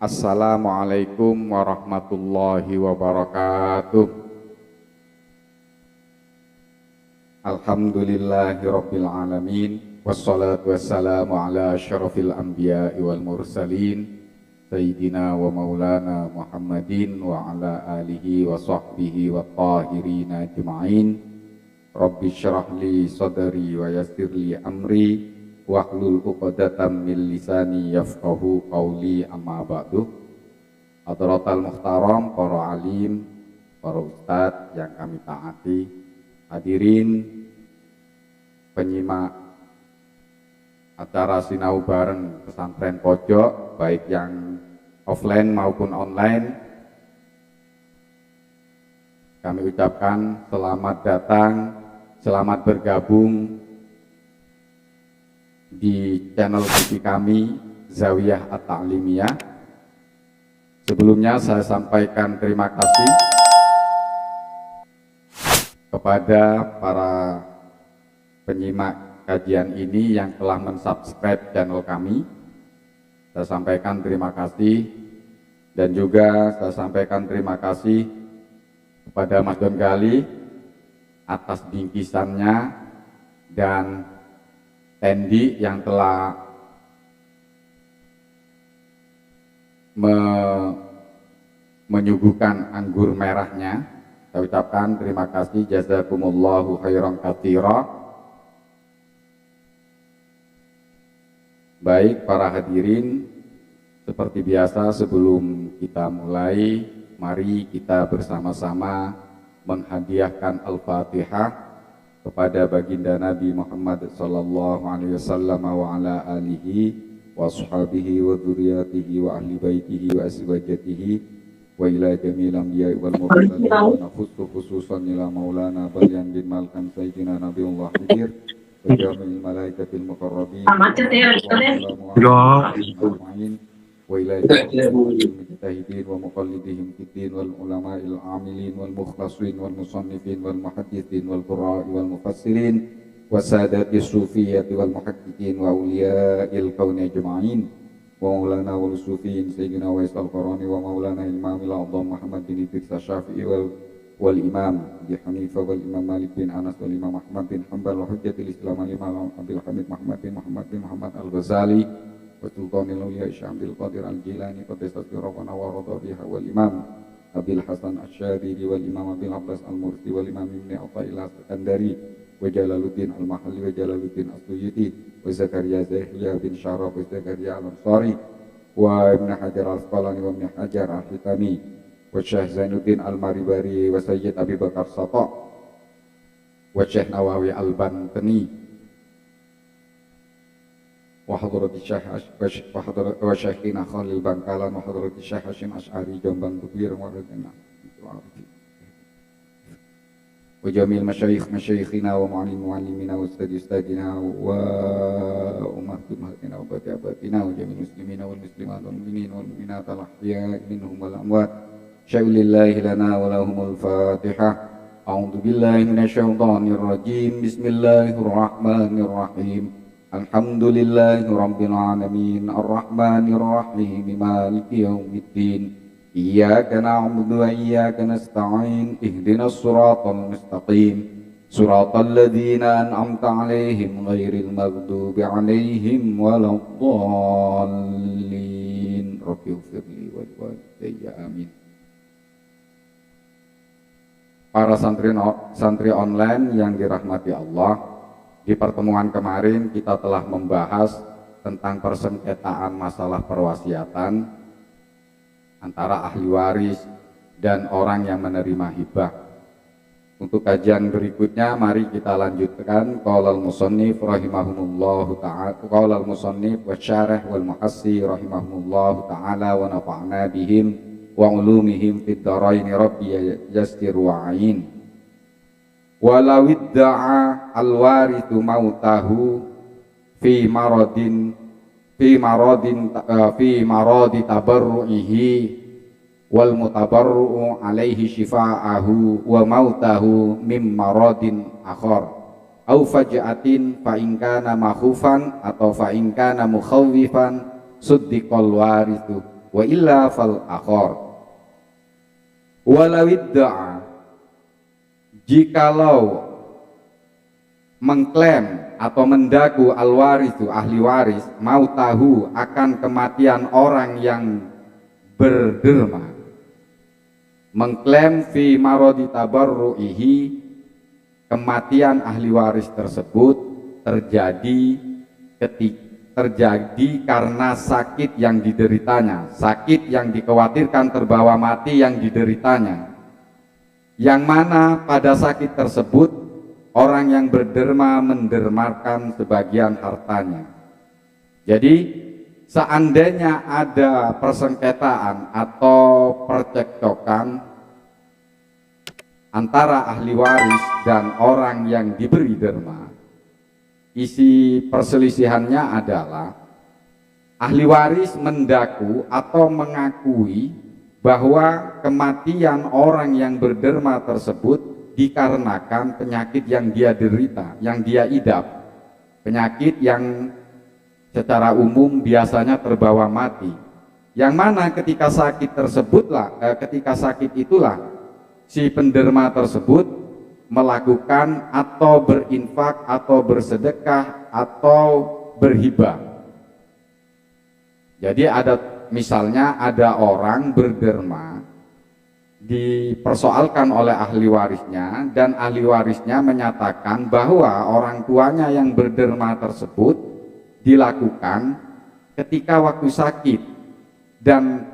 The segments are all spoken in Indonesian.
Assalamualaikum warahmatullahi wabarakatuh. Alhamdulillahi rabbil alamin. Wassalatu wassalamu ala asyrafil anbiya'i wal mursalin Sayyidina wa maulana Muhammadin wa ala alihi wa sahbihi wa tahirina ajma'in. Rabbi syrah li sadri wa yassir li amri wahlul 'uqdatam min lisani yafqahu qawli, amma ba'du. Hadratal muhtaram, para alim, para ustadz yang kami taati, hadirin penyimak acara sinau bareng pesantren pojok, baik yang offline maupun online, kami ucapkan selamat datang, selamat bergabung di channel TV kami Zawiyah At-Ta'limiyah. Sebelumnya saya sampaikan terima kasih kepada para penyimak kajian ini yang telah mensubscribe channel kami. Saya sampaikan terima kasih, dan juga saya sampaikan terima kasih kepada Mas Don Gali atas bingkisannya dan Tendi yang telah menyuguhkan anggur merahnya. Saya ucapkan terima kasih, jazakumullahu khairan katsira. Baik para hadirin, seperti biasa sebelum kita mulai, mari kita bersama-sama menghadiahkan Al-Fatihah kepada baginda Nabi Muhammad sallallahu alaihi wasallam wa ala alihi wa ashabihi wa dzurriyyatihi wa ahli baitihi wa azwajatihi wa ila jamil anbiya'i wal mursalin wa nafussu khususan ila maulana Balyan bin Malkan Sayyidina Nabiullah Khidir wa jamil malaikatil muqarrabin wa ila mujtahidin wa muqallidihim fiddin wal ulama'il amilin wal mukhlasin wal musannifin wal muhaddithin wal qurra'i wal mufassirin wasadati sufiyyati wal muhaqqiqin wa awliya'il kauni ajma'in wa maulana wal sufiyin sayyidina Wais al-Qarani wa maulana imamil a'zam Muhammad bin Idris Syafi'i wal imam Abi Hanifah wal imam Malik bin Anas wal imam Ahmad bin Hanbal wa hujjatul Islam al imam Abdul Hamid Muhammad bin Muhammad al-Ghazali wa sultanil awliya Syambil Qadir al-Jilani qadisat rabbana wa radhiha wal imam Abil Hasan Asy-Syadili wal imam Abil Abbas al-Mursi wal imam Ibnu Athaillah As-Sakandari wa Jalaluddin al-Mahalli wa Jalaluddin As-Suyuti wa Zakaria Zahya bin Syaraf wa Zakaria al-Ansari wa Ibnu Hajar al-Asqalani wa Ibnu Hajar al-Hitami wa Syekh Zainuddin al-Maribari wa Sayyid Abi Bakar Sata wa Syekh Nawawi al-Bantani wa hadrati Syekh wa Syekhina Khalil Bangkalan wa hadrati Syekh Hasyim Asy'ari Jombang Tubir wa radhiyallahu wa jamil masyayikhina wa muallimina wa ustadina wa ummahatina wa batina wa jamil muslimina wal muslimat wal mu'minin wal mu'minat al ahya'i minhum wal amwat syaulillahi lana wa lahumul fatihah. A'udzu billahi minasyaitonir rajim. Bismillahirrahmanirrahim. Alhamdulillahi rabbil alamin arrahmanir rahim maliki yaumiddin iyyaka na'budu wa iyyaka nasta'in ihdinas siratal mustaqim siratal ladzina an'amta 'alaihim ghairil maghdubi 'alaihim waladdallin. Rabbighfirli wa liwalidayya amin. Para santri online yang dirahmati Allah, di pertemuan kemarin kita telah membahas tentang persengketaan masalah perwasiatan antara ahli waris dan orang yang menerima hibah. Untuk kajian berikutnya mari kita lanjutkan qaulal musannif rahimahumullahu ta'ala, qaulal musannif wa syarih wal muhassi rahimahumullahu ta'ala wa nafa'na bihim wa ulumihim fid dharain rabbi yassir wa'in. Walau idda'a al-warithu mautahu fi maradin tabarru'ihi wal mutabarru'u alaihi shifa'ahu wa mautahu mim maradin akhar au faj'atin fa in kana makhufan atau fa in kana mukhawwifan suddiqal warithu wa illa fal akhar. Walau idda'a, jikalau mengklaim atau mendaku al-warithu ahli waris mau tahu akan kematian orang yang berderma, mengklaim fi maradi tabarru'ihi, kematian ahli waris tersebut terjadi karena sakit yang dideritanya, sakit yang dikhawatirkan terbawa mati yang dideritanya, yang mana pada sakit tersebut orang yang berderma mendermakan sebagian hartanya. Jadi seandainya ada persengketaan atau percekcokan antara ahli waris dan orang yang diberi derma, isi perselisihannya adalah ahli waris mendaku atau mengakui bahwa kematian orang yang berderma tersebut dikarenakan penyakit yang dia derita, yang dia idap, penyakit yang secara umum biasanya terbawa mati, yang mana ketika sakit itulah si penderma tersebut melakukan atau berinfak atau bersedekah atau berhibah. Jadi misalnya ada orang berderma, dipersoalkan oleh ahli warisnya, dan ahli warisnya menyatakan bahwa orang tuanya yang berderma tersebut dilakukan ketika waktu sakit, dan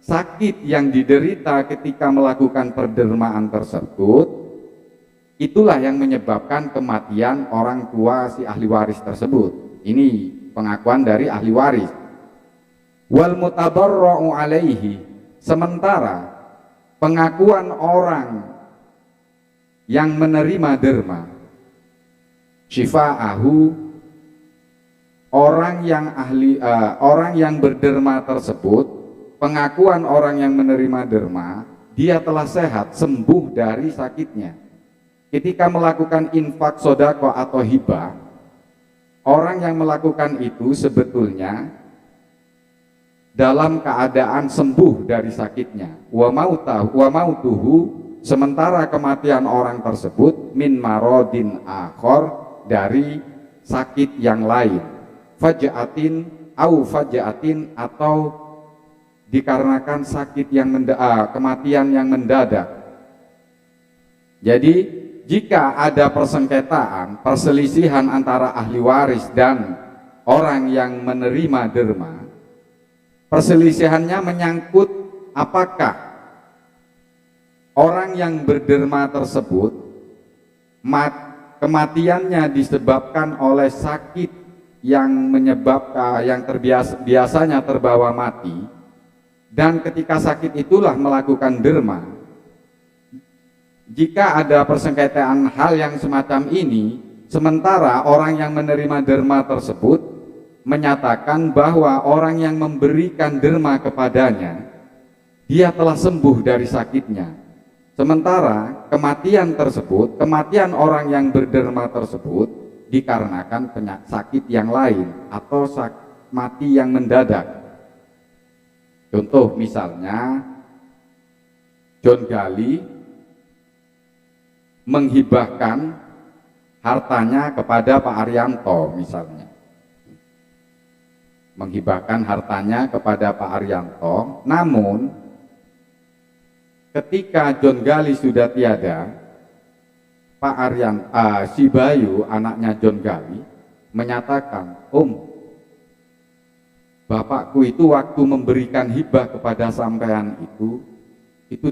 sakit yang diderita ketika melakukan perdermaan tersebut itulah yang menyebabkan kematian orang tua si ahli waris tersebut. Ini pengakuan dari ahli waris. Wal mutabarra'u alaihi, sementara pengakuan orang yang menerima derma, syifa'ahu, orang yang berderma tersebut, pengakuan orang yang menerima derma, dia telah sehat, sembuh dari sakitnya. Ketika melakukan infak, sodako atau hibah, orang yang melakukan itu sebetulnya dalam keadaan sembuh dari sakitnya. Wa mautuhu, sementara kematian orang tersebut min marodin akhor, dari sakit yang lain, faja'atin atau dikarenakan sakit yang kematian yang mendadak. Jadi jika ada persengketaan, perselisihan antara ahli waris dan orang yang menerima derma, perselisihannya menyangkut apakah orang yang berderma tersebut kematiannya disebabkan oleh sakit yang biasanya terbawa mati, dan ketika sakit itulah melakukan derma. Jika ada persengketaan hal yang semacam ini, sementara orang yang menerima derma tersebut menyatakan bahwa orang yang memberikan derma kepadanya, dia telah sembuh dari sakitnya, sementara kematian orang yang berderma tersebut dikarenakan sakit yang lain atau mati yang mendadak. Contoh misalnya John Gali menghibahkan hartanya kepada Pak Arianto, misalnya menghibahkan hartanya kepada Pak Arianto, namun ketika John Gali sudah tiada, Pak si Bayu, anaknya John Gali, menyatakan, bapakku itu waktu memberikan hibah kepada sampean itu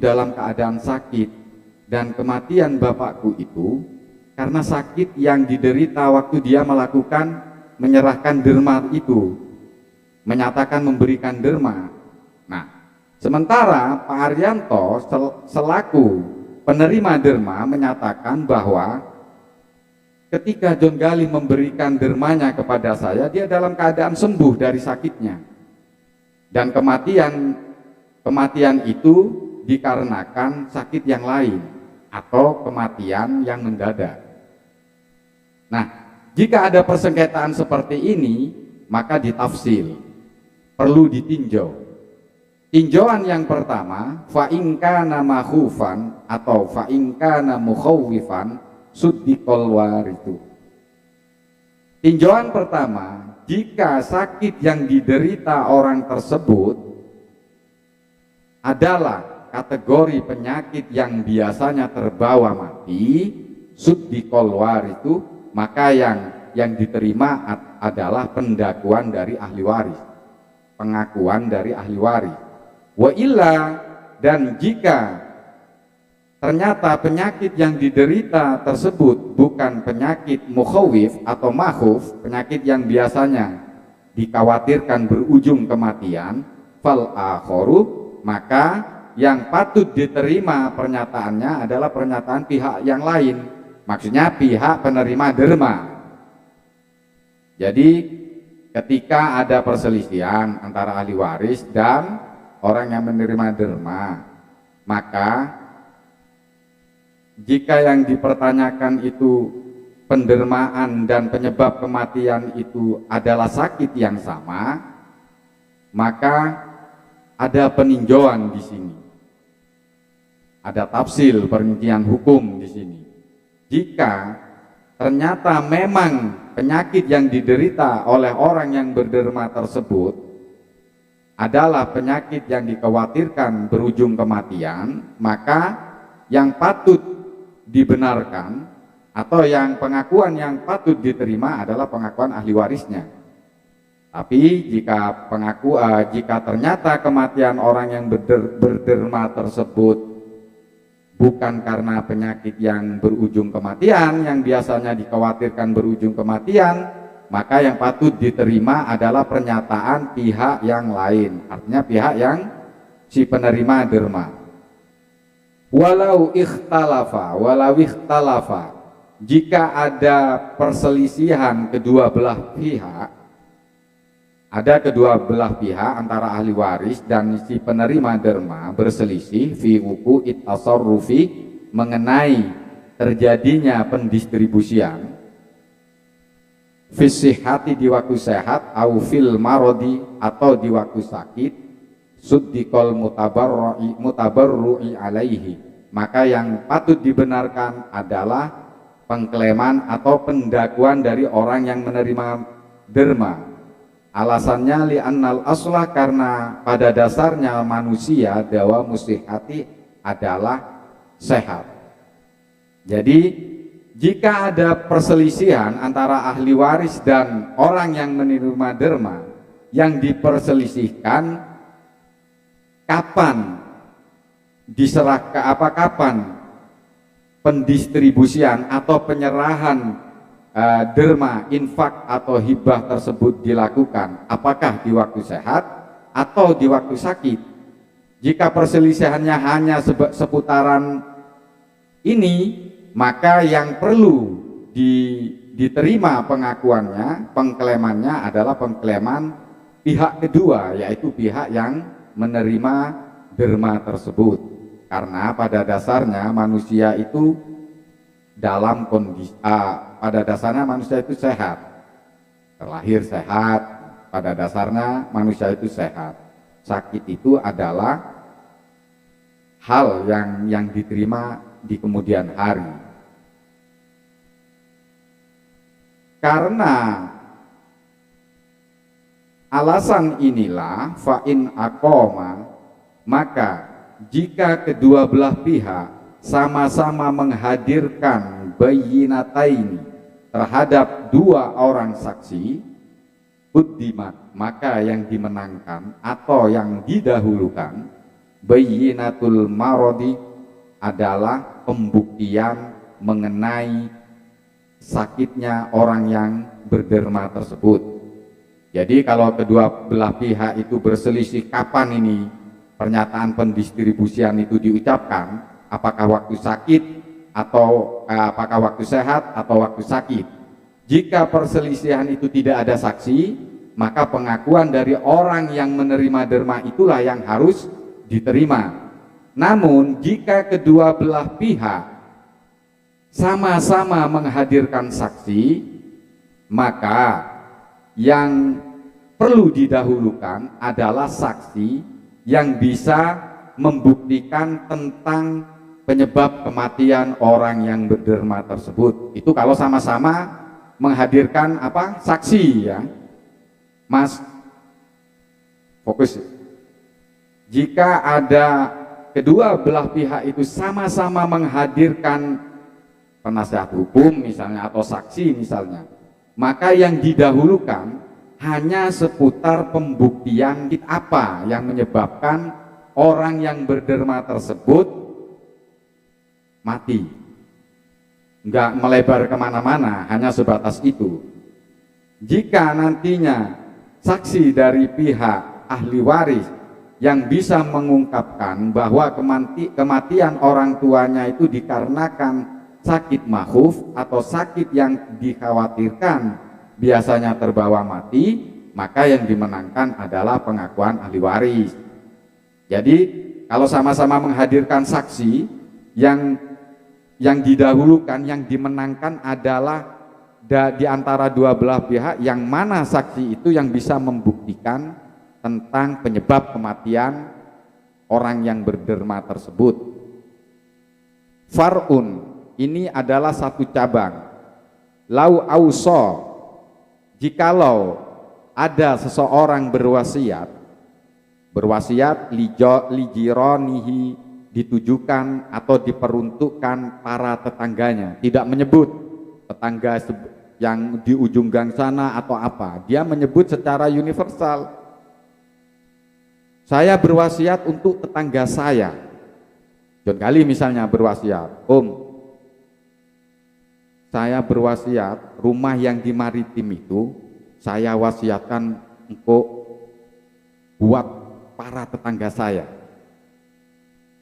dalam keadaan sakit, dan kematian bapakku itu karena sakit yang diderita waktu dia menyerahkan derma itu, menyatakan memberikan derma. Nah, sementara Pak Arianto selaku penerima derma menyatakan bahwa ketika John Gali memberikan dermanya kepada saya, dia dalam keadaan sembuh dari sakitnya, dan kematian itu dikarenakan sakit yang lain atau kematian yang mendadak. Nah, jika ada persengketaan seperti ini, maka ditafsil, perlu ditinjau Tinjauan yang pertama, fa in kana makhufan atau fa in kana mukhawwifan suddiqal warithu. Tinjauan pertama, jika sakit yang diderita orang tersebut adalah kategori penyakit yang biasanya terbawa mati, suddiqal warithu, maka yang diterima adalah pendakuan dari ahli waris, pengakuan dari ahli waris. Wa illa, dan jika ternyata penyakit yang diderita tersebut bukan penyakit mukhawif atau makhuf, penyakit yang biasanya dikhawatirkan berujung kematian, fal akharu, maka yang patut diterima pernyataannya adalah pernyataan pihak yang lain, maksudnya pihak penerima derma. Jadi ketika ada perselisihan antara ahli waris dan orang yang menerima derma, maka jika yang dipertanyakan itu pendermaan dan penyebab kematian itu adalah sakit yang sama, maka ada peninjauan di sini, ada tafsil perincian hukum di sini. Jika ternyata memang penyakit yang diderita oleh orang yang berderma tersebut adalah penyakit yang dikhawatirkan berujung kematian, maka yang patut dibenarkan atau yang pengakuan yang patut diterima adalah pengakuan ahli warisnya. Tapi jika ternyata kematian orang yang berderma tersebut bukan karena penyakit yang berujung kematian, yang biasanya dikhawatirkan berujung kematian, maka yang patut diterima adalah pernyataan pihak yang lain, artinya pihak yang si penerima derma. Walau ikhtalafa, jika ada perselisihan kedua belah pihak, antara ahli waris dan si penerima derma berselisih fi wuqu'it tasarrufi, mengenai terjadinya pendistribusian, fisihati di waktu sehat, au fil marodi atau di waktu sakit, suddiqal mutabarru'i alaihi, maka yang patut dibenarkan adalah pengklaiman atau pendakwaan dari orang yang menerima derma. Alasannya li'annal aslah, karena pada dasarnya manusia dawa musihati adalah sehat. Jadi jika ada perselisihan antara ahli waris dan orang yang menerima derma, yang diperselisihkan kapan kapan pendistribusian atau penyerahan derma, infak atau hibah tersebut dilakukan, apakah di waktu sehat atau di waktu sakit. Jika perselisihannya hanya seputaran ini, maka yang perlu diterima pengakuannya, pengklaimannya adalah pengklaiman pihak kedua, yaitu pihak yang menerima derma tersebut. Karena pada dasarnya manusia itu dalam kondisi pada dasarnya manusia itu sehat, terlahir sehat, pada dasarnya manusia itu sehat. Sakit itu adalah hal yang diterima di kemudian hari. Karena alasan inilah fa'in aqoma, maka jika kedua belah pihak sama-sama menghadirkan bayyinataini terhadap dua orang saksi, quddimat, maka yang dimenangkan atau yang didahulukan bayyinatul marodi adalah pembuktian mengenai sakitnya orang yang berderma tersebut. Jadi kalau kedua belah pihak itu berselisih kapan ini pernyataan pendistribusian itu diucapkan, apakah waktu sakit atau apakah waktu sehat atau waktu sakit. Jika perselisihan itu tidak ada saksi, maka pengakuan dari orang yang menerima derma itulah yang harus diterima. Namun jika kedua belah pihak sama-sama menghadirkan saksi, maka yang perlu didahulukan adalah saksi yang bisa membuktikan tentang penyebab kematian orang yang berderma tersebut. Itu kalau sama-sama menghadirkan saksi ya. Mas, fokus. Jika ada kedua belah pihak itu sama-sama menghadirkan penasehat hukum misalnya atau saksi misalnya, maka yang didahulukan hanya seputar pembuktian apa yang menyebabkan orang yang berderma tersebut mati. Enggak melebar kemana-mana, hanya sebatas itu. Jika nantinya saksi dari pihak ahli waris yang bisa mengungkapkan bahwa kematian orang tuanya itu dikarenakan sakit mahuf atau sakit yang dikhawatirkan biasanya terbawa mati, maka yang dimenangkan adalah pengakuan ahli waris. Jadi kalau sama-sama menghadirkan saksi, yang didahulukan, yang dimenangkan adalah di antara dua belah pihak, yang mana saksi itu yang bisa membuktikan tentang penyebab kematian orang yang berderma tersebut. Far'un, ini adalah satu cabang. Lau auso, jikalau ada seseorang berwasiat lijironihi, ditujukan atau diperuntukkan para tetangganya, tidak menyebut tetangga yang di ujung gang sana atau apa, dia menyebut secara universal. Saya berwasiat untuk tetangga saya. John Gali misalnya berwasiat, saya berwasiat rumah yang di Maritim itu saya wasiatkan untuk buat para tetangga saya.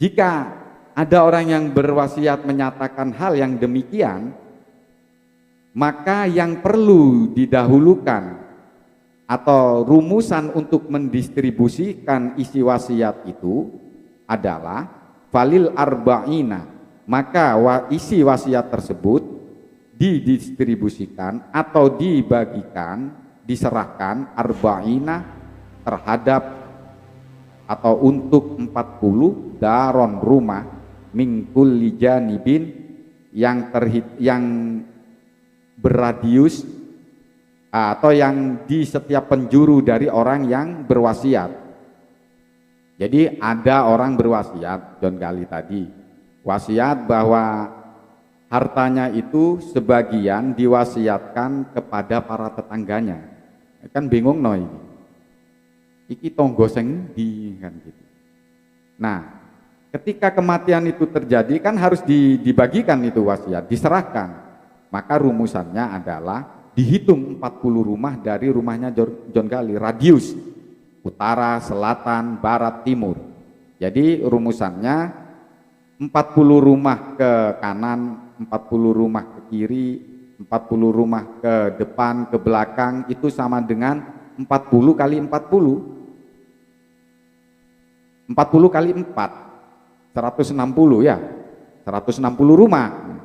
Jika ada orang yang berwasiat menyatakan hal yang demikian, maka yang perlu didahulukan atau rumusan untuk mendistribusikan isi wasiat itu adalah falil arba'ina, maka isi wasiat tersebut didistribusikan atau dibagikan, diserahkan arba'ina terhadap atau untuk 40 daron rumah mingkul lijanibin yang berradius atau yang di setiap penjuru dari orang yang berwasiat. Jadi ada orang berwasiat, John Gali tadi wasiat bahwa hartanya itu sebagian diwasiatkan kepada para tetangganya. Kan bingung no ini. Iki tonggo sing di kan gitu. Nah, ketika kematian itu terjadi kan harus dibagikan itu wasiat, diserahkan. Maka rumusannya adalah dihitung 40 rumah dari rumahnya John Gali, radius utara, selatan, barat, timur. Jadi rumusannya 40 rumah ke kanan, 40 rumah ke kiri, 40 rumah ke depan, ke belakang, itu sama dengan 40 kali 40. 40 kali 4, 160 ya, 160 rumah.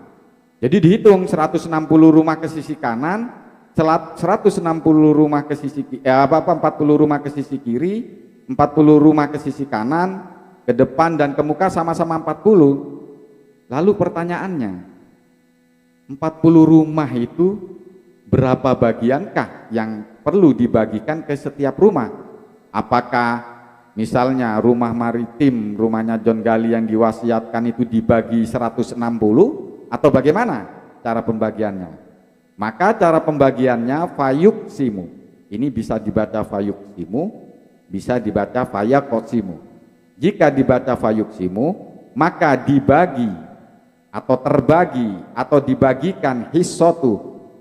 Jadi dihitung 160 rumah ke sisi kanan, 160 rumah ke sisi 40 rumah ke sisi kiri, 40 rumah ke sisi kanan, ke depan dan ke muka sama-sama 40. Lalu pertanyaannya, 40 rumah itu berapa bagiankah yang perlu dibagikan ke setiap rumah? Apakah misalnya rumah Maritim, rumahnya John Gali yang diwasiatkan itu dibagi 160 atau bagaimana cara pembagiannya? Maka cara pembagiannya fayuk simu. Ini bisa dibaca fayuk simu, bisa dibaca fayakot simu. Jika dibaca fayuk simu, maka dibagi atau terbagi atau dibagikan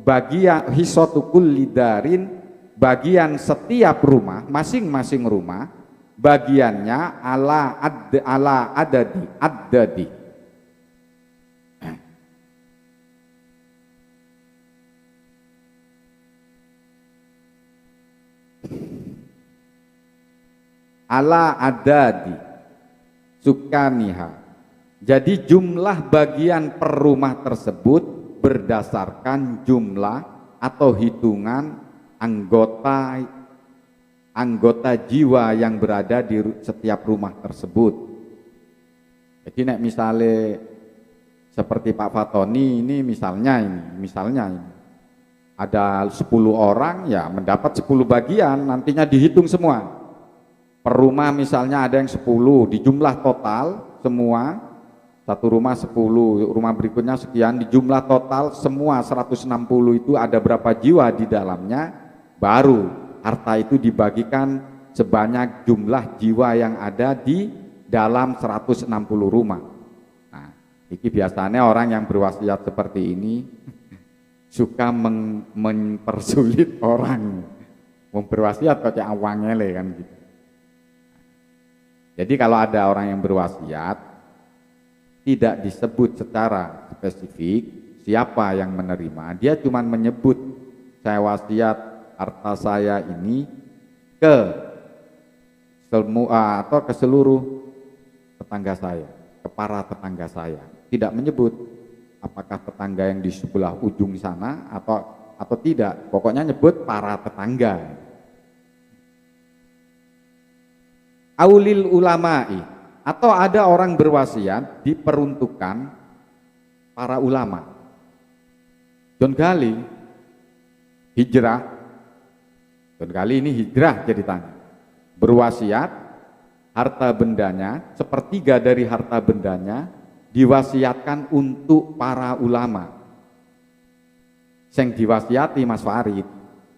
bagian hisotu kulli darin, bagian setiap rumah, masing-masing rumah bagiannya ala adadi ala adadi sukaniha. Jadi jumlah bagian per rumah tersebut berdasarkan jumlah atau hitungan anggota anggota jiwa yang berada di setiap rumah tersebut. Jadi nek misalnya seperti Pak Fatoni ini misalnya ada 10 orang ya mendapat 10 bagian, nantinya dihitung semua. Per rumah misalnya ada yang 10, dijumlah total semua, satu rumah 10, rumah berikutnya sekian, dijumlah total semua 160 itu ada berapa jiwa di dalamnya, baru harta itu dibagikan sebanyak jumlah jiwa yang ada di dalam 160 rumah. Nah, ini biasanya orang yang berwasiat seperti ini suka mempersulit orang. Berwasiat kok cek awangele kan gitu. Jadi kalau ada orang yang berwasiat tidak disebut secara spesifik siapa yang menerima, dia cuma menyebut saya wasiat harta saya ini ke semua atau ke seluruh tetangga saya, ke para tetangga saya. Tidak menyebut apakah tetangga yang di sebelah ujung sana atau tidak. Pokoknya nyebut para tetangga. Aulil ulama'i, atau ada orang berwasiat diperuntukkan para ulama. John Gali hijrah, John Gali ini hijrah ceritanya, berwasiat harta bendanya, sepertiga dari harta bendanya diwasiatkan untuk para ulama. Yang diwasiati Mas Farid,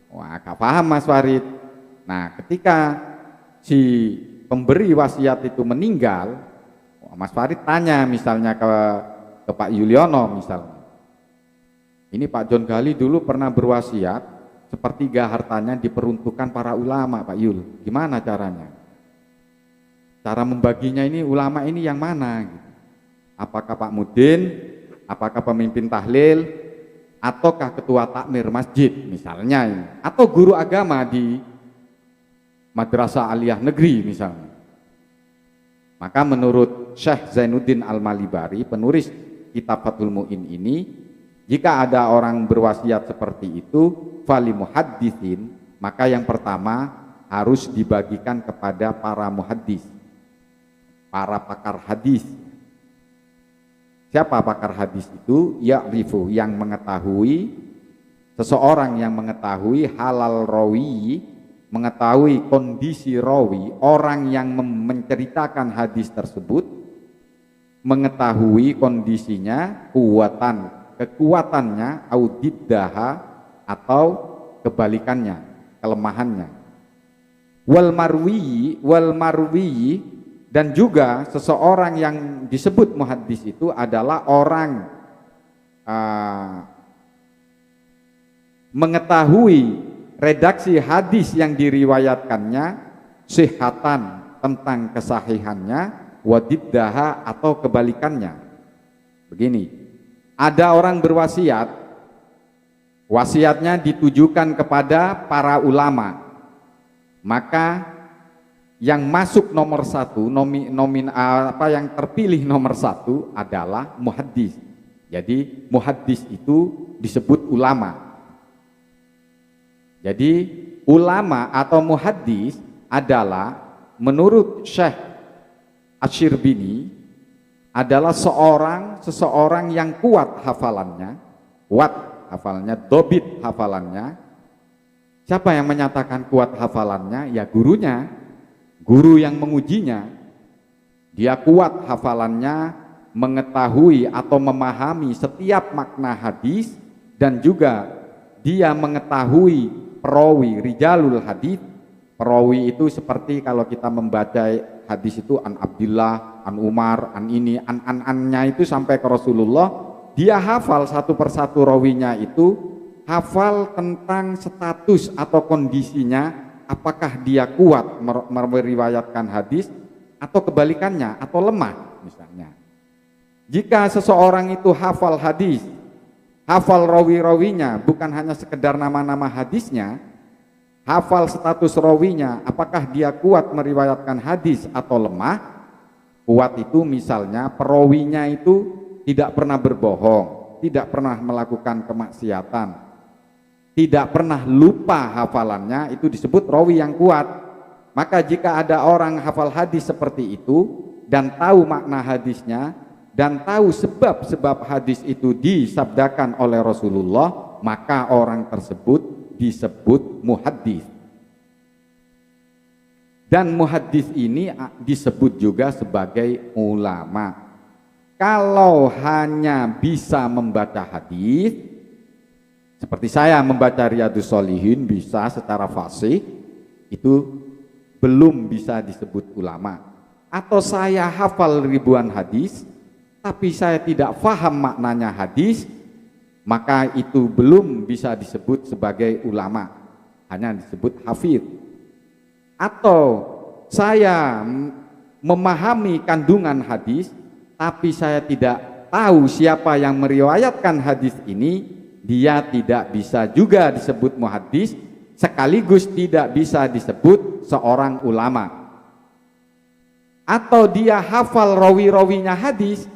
wah gak paham Mas Farid. Nah ketika si pemberi wasiat itu meninggal, Mas Farid tanya misalnya ke Pak Yuliono misalnya, ini Pak John Gali dulu pernah berwasiat sepertiga hartanya diperuntukkan para ulama Pak Yul, gimana caranya? Cara membaginya ini ulama ini yang mana? Apakah Pak Mudin, apakah pemimpin tahlil, ataukah ketua takmir masjid misalnya ini, atau guru agama di Madrasah Aliyah Negeri misalnya. Maka menurut Syekh Zainuddin Al-Malibari, penulis kitab Fathul Mu'in ini, jika ada orang berwasiat seperti itu, fali muhadditsin, maka yang pertama harus dibagikan kepada para muhaddis, para pakar hadis. Siapa pakar hadis itu? Ya'rifu, yang mengetahui, seseorang yang mengetahui halal rawi, mengetahui kondisi rawi, orang yang menceritakan hadis tersebut, mengetahui kondisinya, kekuatannya, audiddaha, atau kebalikannya, kelemahannya. Wal marwi, dan juga seseorang yang disebut muhaddis itu adalah orang mengetahui redaksi hadis yang diriwayatkannya, sihatan, tentang kesahihannya, wadiddaha, atau kebalikannya. Begini, ada orang berwasiat, wasiatnya ditujukan kepada para ulama, maka yang masuk nomor satu, yang terpilih nomor satu adalah muhaddis. Jadi muhaddis itu disebut ulama. Jadi ulama atau muhaddis adalah menurut Syekh Asy-Syirbini adalah seseorang yang kuat hafalannya, dobit hafalannya. Siapa yang menyatakan kuat hafalannya? Ya gurunya, guru yang mengujinya. Dia kuat hafalannya, mengetahui atau memahami setiap makna hadis, dan juga dia mengetahui perawi, rijalul hadis. Perawi itu seperti kalau kita membaca hadis itu an Abdullah, an Umar, an ini, an-nya itu sampai ke Rasulullah. Dia hafal satu persatu rawinya itu, hafal tentang status atau kondisinya, apakah dia kuat meriwayatkan hadis atau kebalikannya, atau lemah misalnya. Jika seseorang itu hafal hadis, hafal rawi-rawinya, bukan hanya sekedar nama-nama hadisnya, hafal status rawinya, apakah dia kuat meriwayatkan hadis atau lemah. Kuat itu misalnya perawinya itu tidak pernah berbohong, tidak pernah melakukan kemaksiatan, tidak pernah lupa hafalannya, itu disebut rawi yang kuat. Maka jika ada orang hafal hadis seperti itu dan tahu makna hadisnya dan tahu sebab-sebab hadis itu disabdakan oleh Rasulullah, maka orang tersebut disebut muhaddis. Dan muhaddis ini disebut juga sebagai ulama. Kalau hanya bisa membaca hadis, seperti saya membaca Riyadhus Shalihin bisa secara fasih, itu belum bisa disebut ulama. Atau saya hafal ribuan hadis, tapi saya tidak paham maknanya hadis, maka itu belum bisa disebut sebagai ulama, hanya disebut hafidh. Atau saya memahami kandungan hadis, tapi saya tidak tahu siapa yang meriwayatkan hadis ini, dia tidak bisa juga disebut muhaddis, sekaligus tidak bisa disebut seorang ulama. Atau dia hafal rawi-rawinya hadis,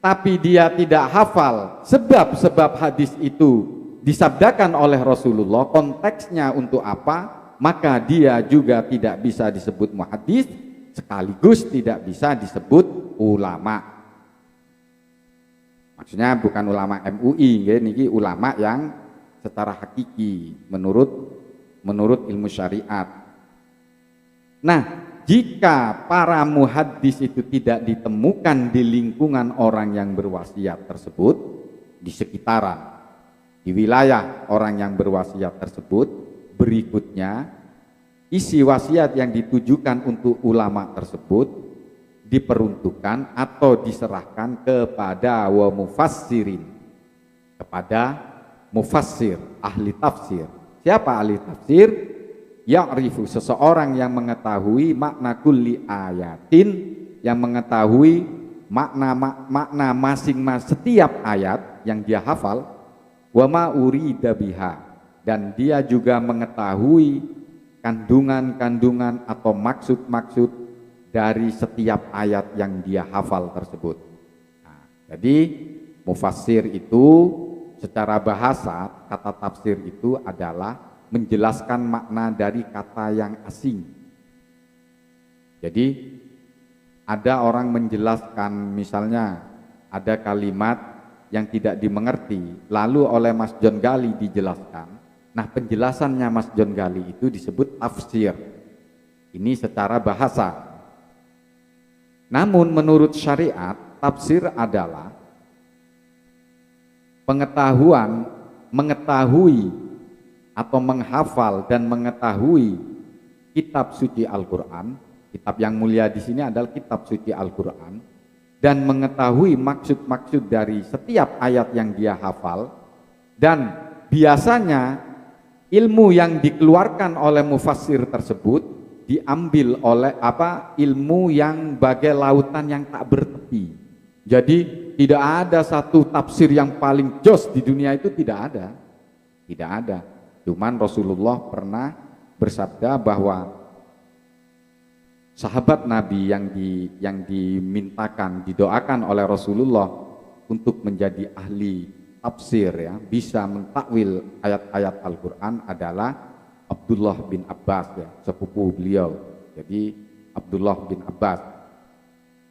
tapi dia tidak hafal sebab-sebab hadis itu disabdakan oleh Rasulullah, konteksnya untuk apa, maka dia juga tidak bisa disebut muhaddis, sekaligus tidak bisa disebut ulama. Maksudnya bukan ulama MUI, ini ulama yang secara hakiki menurut ilmu syariat. Nah, jika para muhaddis itu tidak ditemukan di lingkungan orang yang berwasiat tersebut, di sekitaran, di wilayah orang yang berwasiat tersebut, berikutnya isi wasiat yang ditujukan untuk ulama tersebut diperuntukkan atau diserahkan kepada mufassirin, kepada mufassir, ahli tafsir. Siapa ahli tafsir? Ya'rifu, seseorang yang mengetahui makna kulli ayatin, yang mengetahui makna masing-masing setiap ayat yang dia hafal, wa ma urida biha, dan dia juga mengetahui kandungan-kandungan atau maksud-maksud dari setiap ayat yang dia hafal tersebut. Nah, jadi mufassir itu secara bahasa, kata tafsir itu adalah menjelaskan makna dari kata yang asing. Jadi ada orang menjelaskan, misalnya ada kalimat yang tidak dimengerti, lalu oleh Mas John Gali dijelaskan. Nah, penjelasannya Mas John Gali itu disebut tafsir. Ini secara bahasa. Namun menurut syariat, tafsir adalah mengetahui atau menghafal dan mengetahui kitab suci Al-Quran. Kitab yang mulia di sini adalah kitab suci Al-Quran, dan mengetahui maksud-maksud dari setiap ayat yang dia hafal. Dan biasanya ilmu yang dikeluarkan oleh mufassir tersebut diambil oleh ilmu yang bagai lautan yang tak bertepi. Jadi tidak ada satu tafsir yang paling jos di dunia itu, tidak ada. Cuman Rasulullah pernah bersabda bahwa sahabat Nabi yang dimintakan, didoakan oleh Rasulullah untuk menjadi ahli tafsir, ya, bisa mentakwil ayat-ayat Al-Quran adalah Abdullah bin Abbas, ya, sepupu beliau. Jadi Abdullah bin Abbas.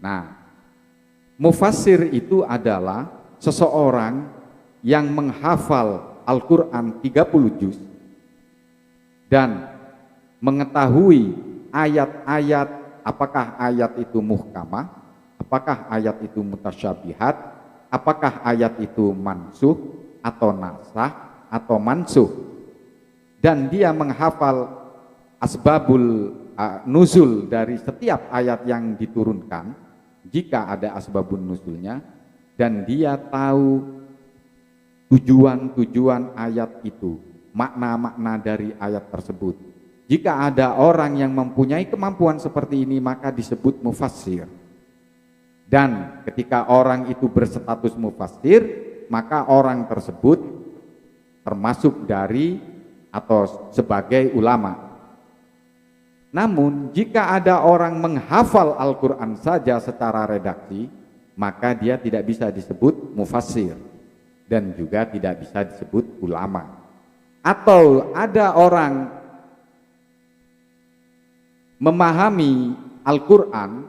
Nah, mufassir itu adalah seseorang yang menghafal Al-Quran 30 juz dan mengetahui ayat-ayat, apakah ayat itu muhkamah, apakah ayat itu mutasyabihat, apakah ayat itu mansuh atau nasah atau mansuh. Dan dia menghafal asbabul nuzul dari setiap ayat yang diturunkan, jika ada asbabun nuzulnya, dan dia tahu tujuan-tujuan ayat itu, makna-makna dari ayat tersebut. Jika ada orang yang mempunyai kemampuan seperti ini, maka disebut mufassir. Dan ketika orang itu berstatus mufassir, maka orang tersebut termasuk dari atau sebagai ulama. Namun jika ada orang menghafal Al-Quran saja secara redaksi, maka dia tidak bisa disebut mufassir dan juga tidak bisa disebut ulama. Atau ada orang memahami Al-Quran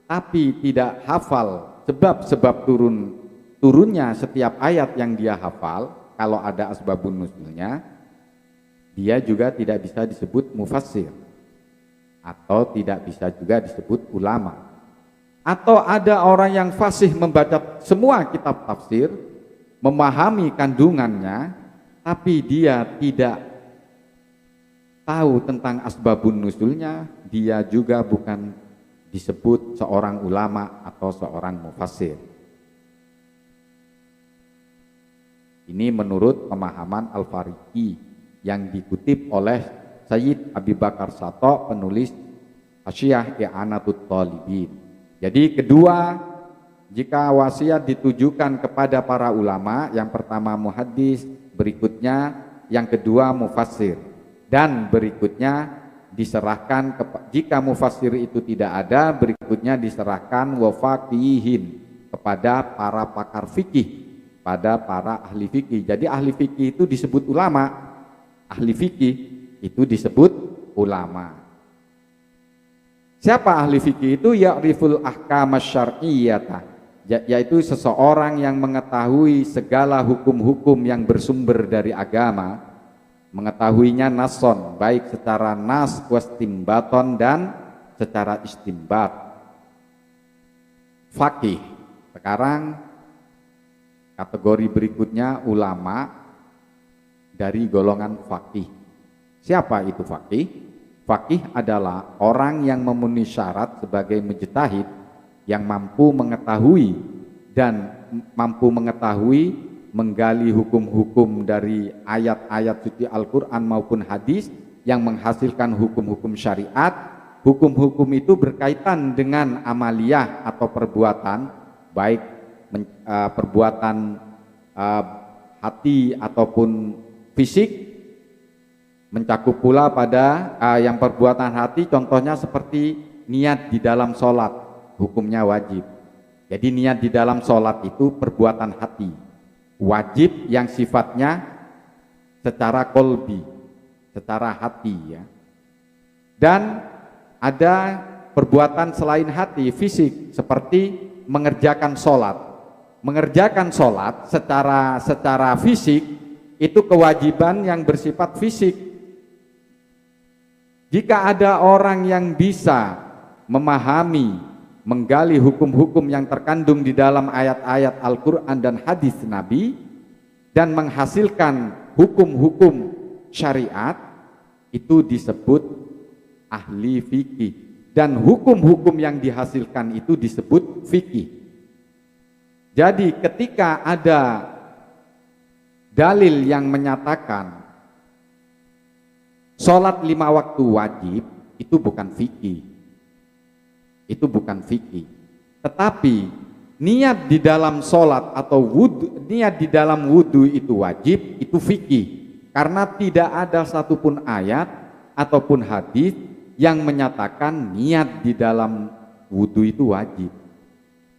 tapi tidak hafal sebab-sebab turunnya setiap ayat yang dia hafal, kalau ada asbabun nuzulnya, dia juga tidak bisa disebut mufassir atau tidak bisa juga disebut ulama. Atau ada orang yang fasih membaca semua kitab tafsir, memahami kandungannya, tapi dia tidak tahu tentang asbabun nuzulnya, dia juga bukan disebut seorang ulama atau seorang mufassir. Ini menurut pemahaman Al-Fariqi yang dikutip oleh Sayyid Abi Bakar Sato, penulis Hasyiah I'anatut Thalibin. Jadi kedua, jika wasiat ditujukan kepada para ulama, yang pertama muhaddis, berikutnya yang kedua mufassir, dan berikutnya diserahkan jika mufassir itu tidak ada, berikutnya diserahkan wafaqihin kepada para pakar fikih, pada para ahli fikih. Jadi ahli fikih itu disebut ulama, ahli fikih itu disebut ulama. Siapa ahli fikih itu? Ya'riful ahkam syar'iyyah, yaitu seseorang yang mengetahui segala hukum-hukum yang bersumber dari agama, mengetahuinya nason, baik secara nas wastimbaton dan secara istimbat. Faqih. Sekarang kategori berikutnya ulama dari golongan faqih. Siapa itu faqih? Faqih adalah orang yang memenuhi syarat sebagai mujtahid, yang mampu mengetahui menggali hukum-hukum dari ayat-ayat suci Al-Quran maupun hadis yang menghasilkan hukum-hukum syariat. Hukum-hukum itu berkaitan dengan amaliyah atau perbuatan, baik perbuatan hati ataupun fisik, mencakup pula pada yang perbuatan hati, contohnya seperti niat di dalam sholat, hukumnya wajib. Jadi niat di dalam sholat itu perbuatan hati, wajib yang sifatnya secara kolbi, secara hati ya. Dan ada perbuatan selain hati, fisik, seperti mengerjakan sholat. Mengerjakan sholat secara fisik itu kewajiban yang bersifat fisik. Jika ada orang yang bisa memahami, menggali hukum-hukum yang terkandung di dalam ayat-ayat Al-Quran dan hadis Nabi, dan menghasilkan hukum-hukum syariat, itu disebut ahli fikih. Dan hukum-hukum yang dihasilkan itu disebut fikih. Jadi ketika ada dalil yang menyatakan sholat 5 waktu wajib, itu bukan fikih. Itu bukan fikih. Tetapi niat di dalam sholat atau niat di dalam wudu itu wajib, itu fikih. Karena tidak ada satupun ayat ataupun hadis yang menyatakan niat di dalam wudu itu wajib.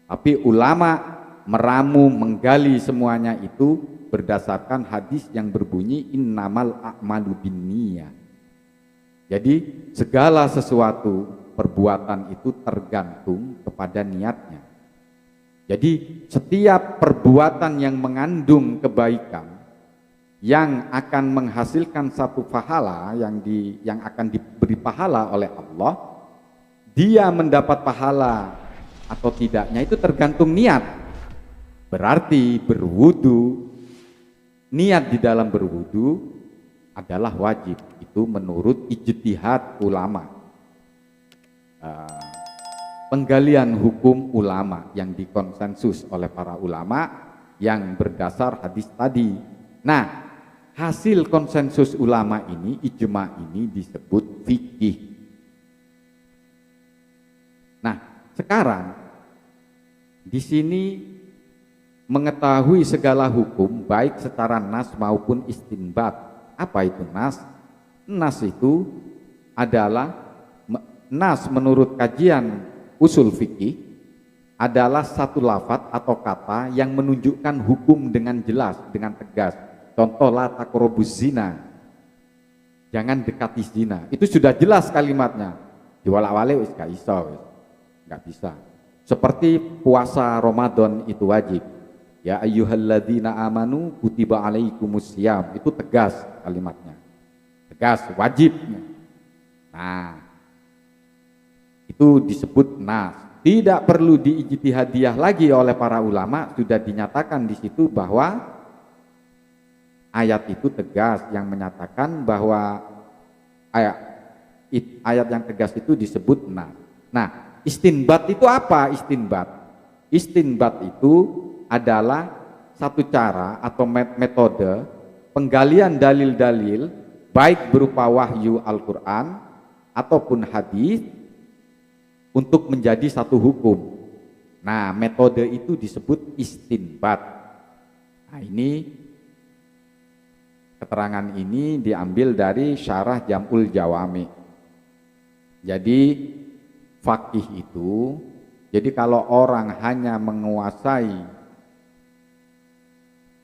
Tapi ulama meramu, menggali semuanya itu berdasarkan hadis yang berbunyi innamal a'malu binniyah. Jadi segala sesuatu perbuatan itu tergantung kepada niatnya. Jadi setiap perbuatan yang mengandung kebaikan, yang akan menghasilkan satu pahala, yang akan diberi pahala oleh Allah, dia mendapat pahala atau tidaknya itu tergantung niat. Berarti berwudu, niat di dalam berwudu adalah wajib. Itu menurut ijtihad ulama, penggalian hukum ulama yang dikonsensus oleh para ulama yang berdasar hadis tadi. Nah, hasil konsensus ulama ini, ijma ini disebut fikih. Nah, sekarang di sini mengetahui segala hukum baik secara nas maupun istinbat. Apa itu nas? Nas itu adalah, nas menurut kajian usul fikih adalah satu lafadz atau kata yang menunjukkan hukum dengan jelas, dengan tegas. Contoh, la taqrabuz zina, jangan dekati zina. Itu sudah jelas kalimatnya. Diwalak-walik wis gak iso, wis. Gak bisa. Seperti puasa Ramadan itu wajib. Ya ayyuhalladzina amanu kutiba alaikumusiyam, itu tegas kalimatnya. Tegas, wajibnya. Nah, itu disebut nas. Tidak perlu diijtihadiyah lagi oleh para ulama, sudah dinyatakan di situ bahwa ayat itu tegas yang menyatakan bahwa ayat yang tegas itu disebut nas. Nah, istinbat itu apa? Istinbat itu adalah satu cara atau metode penggalian dalil-dalil baik berupa wahyu Al-Quran ataupun hadis untuk menjadi satu hukum. Nah, metode itu disebut istinbat. Nah, ini keterangan ini diambil dari Syarah Jam'ul Jawami. Jadi faqih itu, jadi kalau orang hanya menguasai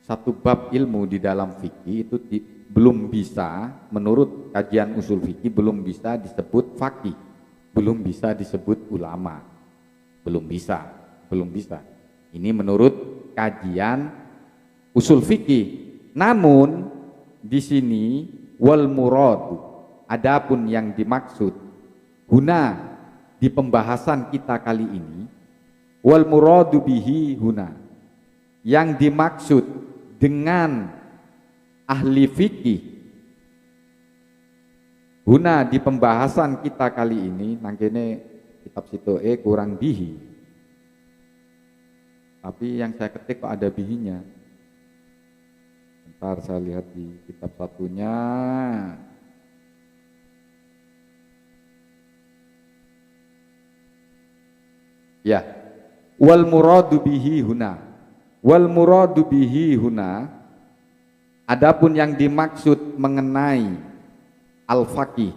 satu bab ilmu di dalam fikih itu belum bisa, menurut kajian usul fikih belum bisa disebut faqih, belum bisa disebut ulama, belum bisa. Ini menurut kajian usul fikih. Namun di sini wal murad, adapun yang dimaksud huna di pembahasan kita kali ini, wal muradu bihi huna, yang dimaksud dengan ahli fikih huna di pembahasan kita kali ini, nangkene kitab situ kurang bihi, tapi yang saya ketik kok ada bihinya. Bentar saya lihat di kitab satunya. Ya, wal muradu bihi huna. Wal muradu bihi huna, adapun yang dimaksud mengenai al-faqih,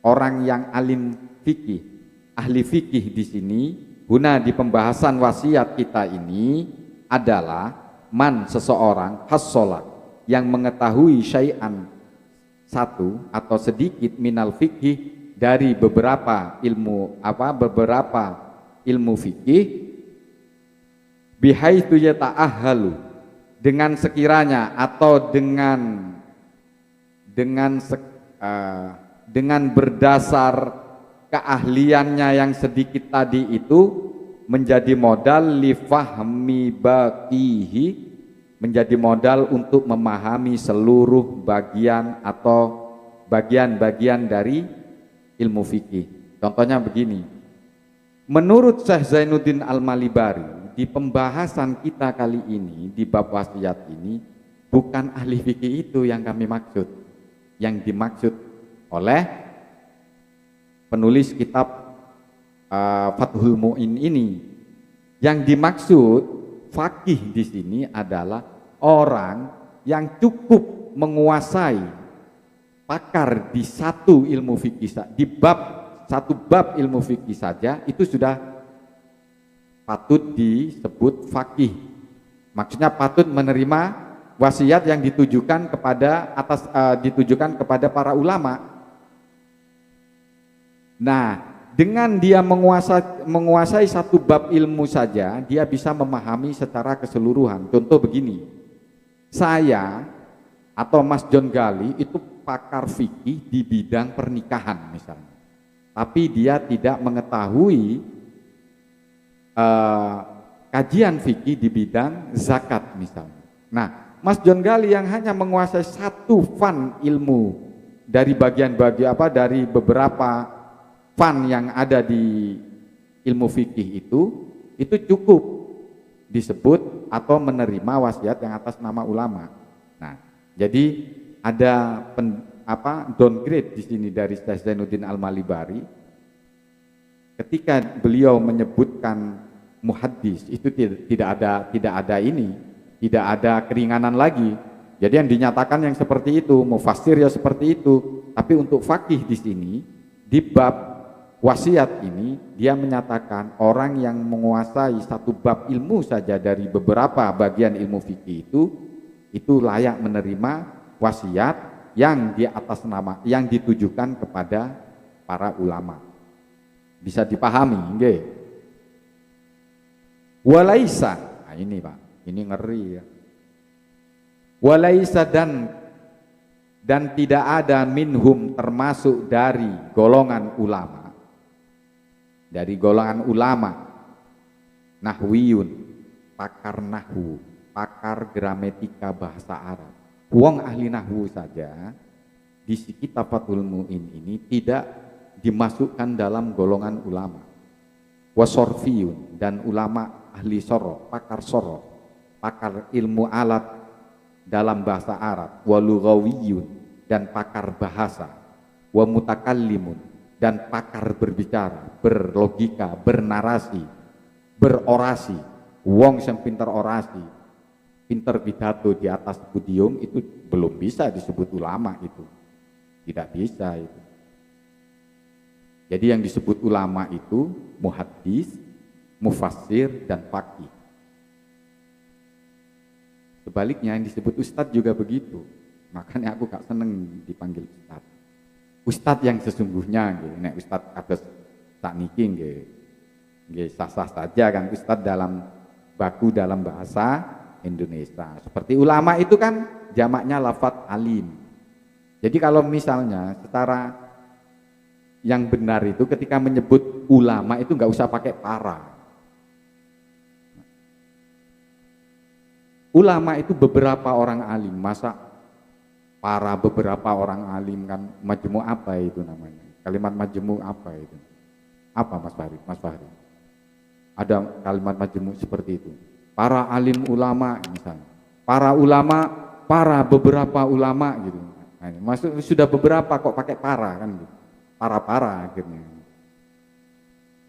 orang yang alim fikih, ahli fikih di sini, huna di pembahasan wasiat kita ini adalah man, seseorang, hassola, yang mengetahui syai'an, satu atau sedikit minal fikih, dari beberapa ilmu fikih, bihaitsu yata'ahhalu, dengan sekiranya atau dengan berdasar keahliannya yang sedikit tadi itu menjadi modal li fahmi baqihi, menjadi modal untuk memahami seluruh bagian atau bagian-bagian dari ilmu fikih. Contohnya begini, menurut Syekh Zainuddin Al-Malibari, di pembahasan kita kali ini di bab wasiat ini bukan ahli fikih itu yang kami maksud. Yang dimaksud oleh penulis kitab Fathul Mu'in ini, yang dimaksud faqih di sini adalah orang yang cukup menguasai, pakar di satu ilmu fikih, di satu bab ilmu fikih saja, itu sudah patut disebut faqih. Maksudnya patut menerima wasiat yang ditujukan kepada para ulama. Nah, dengan dia menguasai satu bab ilmu saja, dia bisa memahami secara keseluruhan. Contoh begini, saya atau Mas John Gali itu pakar fikih di bidang pernikahan misalnya, tapi dia tidak mengetahui kajian fikih di bidang zakat misalnya. Nah, Mas John Gali yang hanya menguasai satu fan ilmu dari dari beberapa fan yang ada di ilmu fikih itu cukup disebut atau menerima wasiat yang atas nama ulama. Nah, jadi ada downgrade di sini dari Syekh Zainuddin Al-Malibari ketika beliau menyebutkan muhaddis itu tidak ada keringanan lagi. Jadi yang dinyatakan yang seperti itu, mufassir ya seperti itu. Tapi untuk faqih di sini di bab wasiat ini dia menyatakan orang yang menguasai satu bab ilmu saja dari beberapa bagian ilmu fikih itu layak menerima wasiat yang di atas nama yang ditujukan kepada para ulama. Bisa dipahami, nggih. Walaisa, nah ini Pak, ini ngeri ya. Walaisa dan tidak ada minhum termasuk dari golongan ulama. Dari golongan ulama nahwiyun, pakar nahwu, pakar gramatika bahasa Arab. Wong ahli nahwu saja di kitab Fathul Mu'in ini tidak dimasukkan dalam golongan ulama. Wasorfiyun, dan ulama ahli sorof, pakar sorof, pakar ilmu alat dalam bahasa Arab. Walughawiyun, dan pakar bahasa. Wa mutakallimun, dan pakar berbicara, berlogika, bernarasi, berorasi. Wong yang pinter orasi, pinter pidato di atas podium itu belum bisa disebut ulama itu. Tidak bisa itu. Jadi yang disebut ulama itu muhaddis, mufassir, dan faqih. Sebaliknya yang disebut ustadz juga begitu. Makanya aku gak seneng dipanggil ustadz. Ustadz yang sesungguhnya, nek ustadz kados sakniki nggih sah-sah saja kan ustadz dalam baku dalam bahasa Indonesia. Seperti ulama itu kan jamaknya lafadz alim. Jadi kalau misalnya secara yang benar itu ketika menyebut ulama itu nggak usah pakai para. Ulama itu beberapa orang alim, masa para beberapa orang alim kan majmu apa itu namanya? Kalimat majmu apa itu? Apa Mas Fahri? Mas Fahri. Ada kalimat majmu seperti itu. Para alim ulama misalnya. Para ulama, para beberapa ulama gitu. Nah, maksud sudah beberapa kok pakai para kan gitu. Para akhirnya.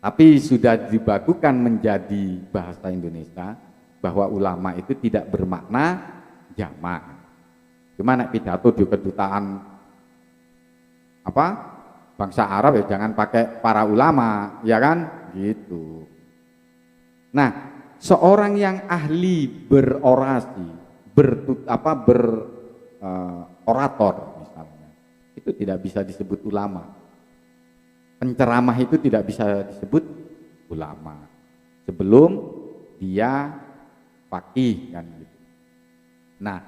Tapi sudah dibakukan menjadi bahasa Indonesia bahwa ulama itu tidak bermakna jamak. Cuma nek pidato di kedutaan apa bangsa Arab ya jangan pakai para ulama, ya kan? Gitu. Nah, seorang yang ahli berorasi, orator misalnya, itu tidak bisa disebut ulama. Penceramah itu tidak bisa disebut ulama sebelum dia faqih kan gitu. Nah,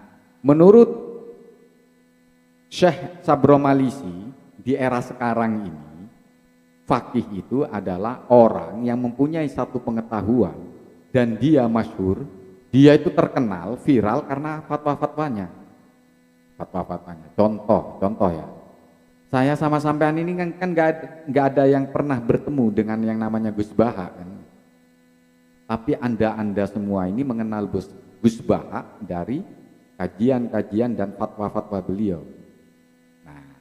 menurut Syekh Sabro Malisi di era sekarang ini, faqih itu adalah orang yang mempunyai satu pengetahuan dan dia masyhur, dia itu terkenal, viral karena fatwa-fatwanya. Contoh ya. Saya sama sampean ini kan nggak ada yang pernah bertemu dengan yang namanya Gus Baha kan. Tapi anda semua ini mengenal Gus Baha dari kajian-kajian dan fatwa-fatwa beliau. Nah,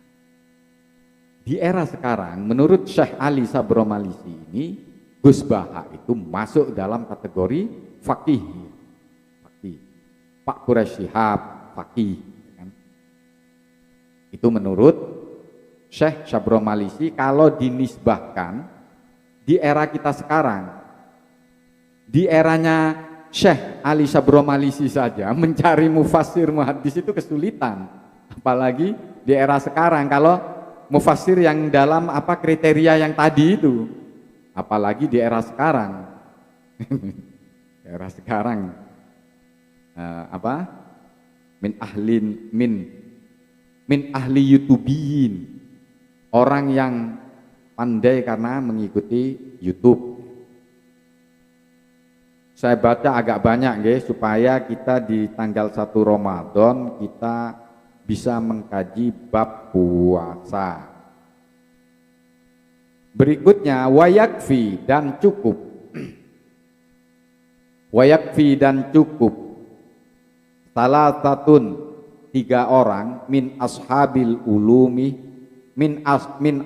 di era sekarang menurut Syekh Ali Sabro Malisi ini Gus Baha itu masuk dalam kategori faqih. Pak Quraisy Shihab faqih kan? Itu menurut Syekh Sabro Malisi kalau dinisbahkan di era kita sekarang. Di eranya Syekh Ali Sabro Malisi saja mencari mufassir muhaddis itu kesulitan. Apalagi di era sekarang kalau mufassir yang dalam apa kriteria yang tadi itu. Apalagi di era sekarang. Era sekarang min ahli YouTubiin. Orang yang pandai karena mengikuti YouTube. Saya baca agak banyak guys supaya kita di tanggal 1 Ramadan kita bisa mengkaji bab puasa. Berikutnya wayakfi dan cukup. Wayakfi dan cukup. Salah satun 3 orang min ashabil ulumi min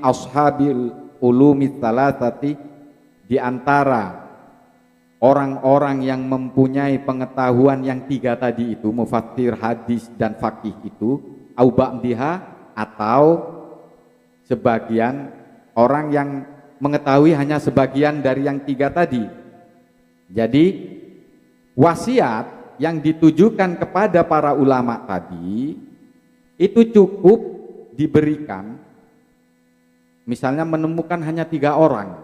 ashabil ulumi salasati di antara orang-orang yang mempunyai pengetahuan yang 3 tadi itu, mufassir, hadis, dan faqih itu, au ba'diha atau sebagian orang yang mengetahui hanya sebagian dari yang 3 tadi. Jadi wasiat yang ditujukan kepada para ulama tadi itu cukup diberikan. Misalnya menemukan hanya 3 orang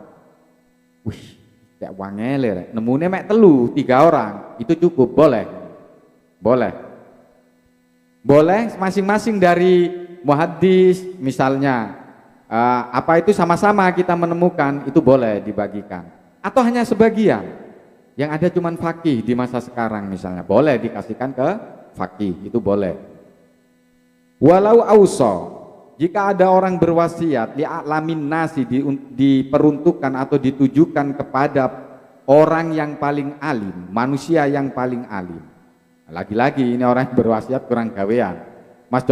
Wih, kayak wangele rek. Nemune mek telu, 3 orang, itu cukup, boleh. Boleh. Boleh masing-masing dari muhaddis misalnya apa itu sama-sama kita menemukan itu boleh dibagikan. Atau hanya sebagian. Yang ada cuman faqih di masa sekarang misalnya, boleh dikasihkan ke faqih, itu boleh. Walau auso, jika ada orang berwasiat li'alamin nasi diperuntukkan atau ditujukan kepada orang yang paling alim, manusia yang paling alim. Lagi-lagi ini orang yang berwasiat kurang gawean. Mas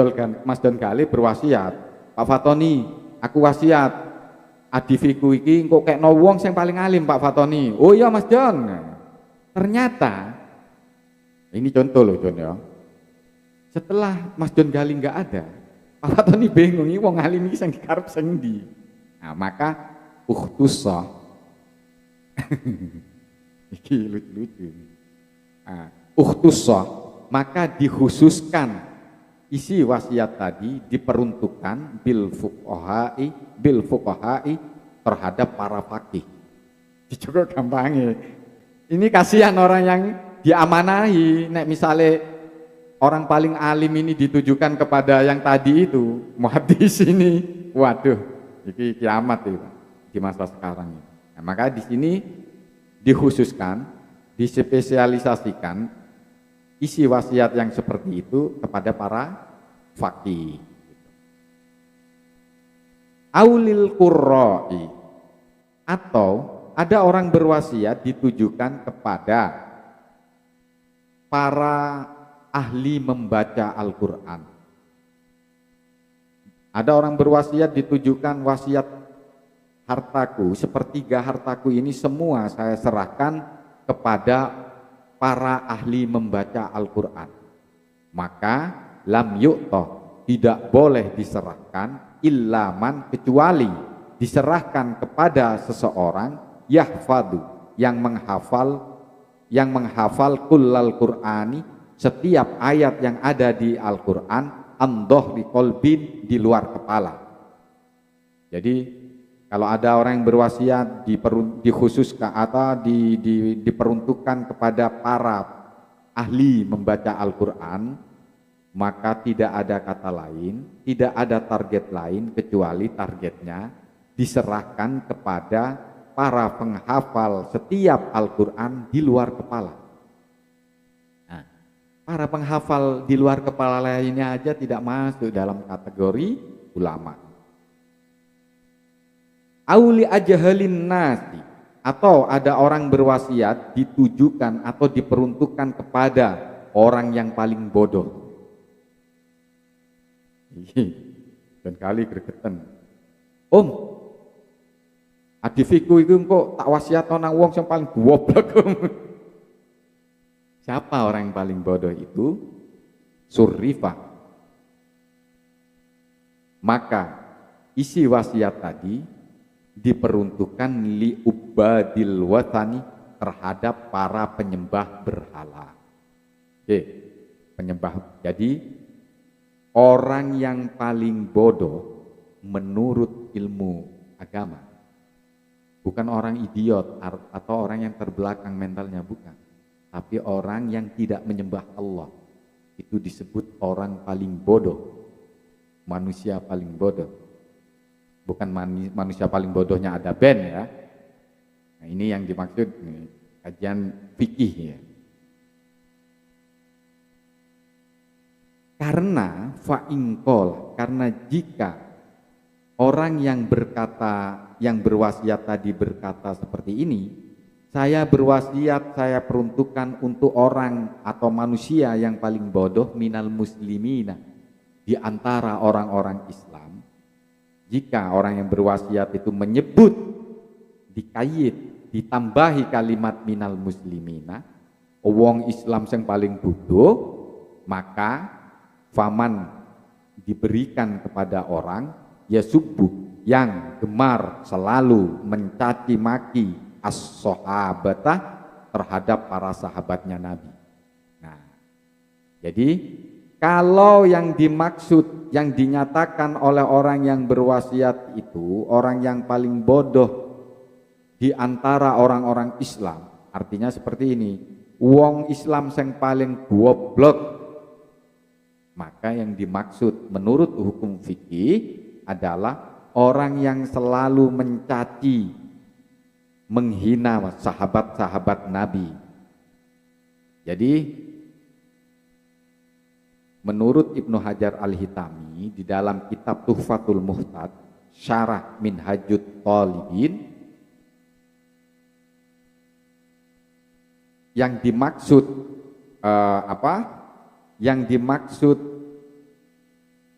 Don Kali berwasiat, Pak Fatoni, aku wasiat adifiku iki kok kayak no wong yang paling alim Pak Fatoni. Oh iya Mas Don. Ternyata ini contoh loh Don ya. Setelah Mas Don Gali nggak ada, Pak Fatoni bingung ini wong alim iki sing dikarep sing ndi. Nah, maka ukhtusah iki lucu-lucu. Nah, ukhtusah maka dikhususkan isi wasiat tadi diperuntukkan bil fuqahai terhadap para faqih. Cukup gampangnya. Ini kasihan orang yang diamanahi, nek misalnya orang paling alim ini ditujukan kepada yang tadi itu, muhaddis ini, waduh, ini kiamat itu di masa sekarang ini. Nah, maka di sini dikhususkan, dispesialisasikan isi wasiat yang seperti itu kepada para faqih. Aulil qurra'i, atau ada orang berwasiat ditujukan kepada para ahli membaca Al-Quran. Ada orang berwasiat ditujukan wasiat hartaku, sepertiga hartaku ini semua saya serahkan kepada para ahli membaca Al-Quran. Maka lam yu'toh, tidak boleh diserahkan illaman, kecuali diserahkan kepada seseorang yahfadu, yang menghafal kullal Qur'ani, setiap ayat yang ada di Al-Quran andohri qalbin, di luar kepala. Jadi kalau ada orang yang berwasiat dikhususkan atau diperuntukkan kepada para ahli membaca Al-Quran, maka tidak ada kata lain, tidak ada target lain kecuali targetnya diserahkan kepada para penghafal setiap Al-Quran di luar kepala. Nah, para penghafal di luar kepala lainnya aja tidak masuk dalam kategori ulama. Auli ajahalin nasi, atau ada orang berwasiat ditujukan atau diperuntukkan kepada orang yang paling bodoh. Dan kali gregetan, adifiku itu kok tak wasiat nang wong yang paling goblok. Siapa orang yang paling bodoh itu? Surrifah. Maka isi wasiat tadi diperuntukkan li ubadil watani, terhadap para penyembah berhala. Penyembah. Jadi orang yang paling bodoh menurut ilmu agama, bukan orang idiot atau orang yang terbelakang mentalnya, bukan. Tapi orang yang tidak menyembah Allah, itu disebut orang paling bodoh, manusia paling bodoh. Bukan manusia paling bodohnya ada band ya. Nah, ini yang dimaksud kajian fikih ya. Karena fa'ingkol, karena jika orang yang berkata, yang berwasiat tadi berkata seperti ini, saya berwasiat, saya peruntukkan untuk orang atau manusia yang paling bodoh minal muslimina, di antara orang-orang Islam. Jika orang yang berwasiat itu menyebut, dikait, ditambahi kalimat minal muslimina, wong Islam yang paling bodoh, maka faman, diberikan kepada orang ya subuh yang gemar selalu mencaci maki as-sahabata, terhadap para sahabatnya Nabi. Nah, jadi kalau yang dimaksud, yang dinyatakan oleh orang yang berwasiat itu orang yang paling bodoh di antara orang-orang Islam, artinya seperti ini, wong Islam yang paling goblok, maka yang dimaksud menurut hukum fikih adalah orang yang selalu mencaci, menghina sahabat-sahabat Nabi. Jadi menurut Ibnu Hajar Al-Hitami di dalam kitab Tuhfatul Muhtad Syarah Minhajut Thalibin, yang dimaksud Yang dimaksud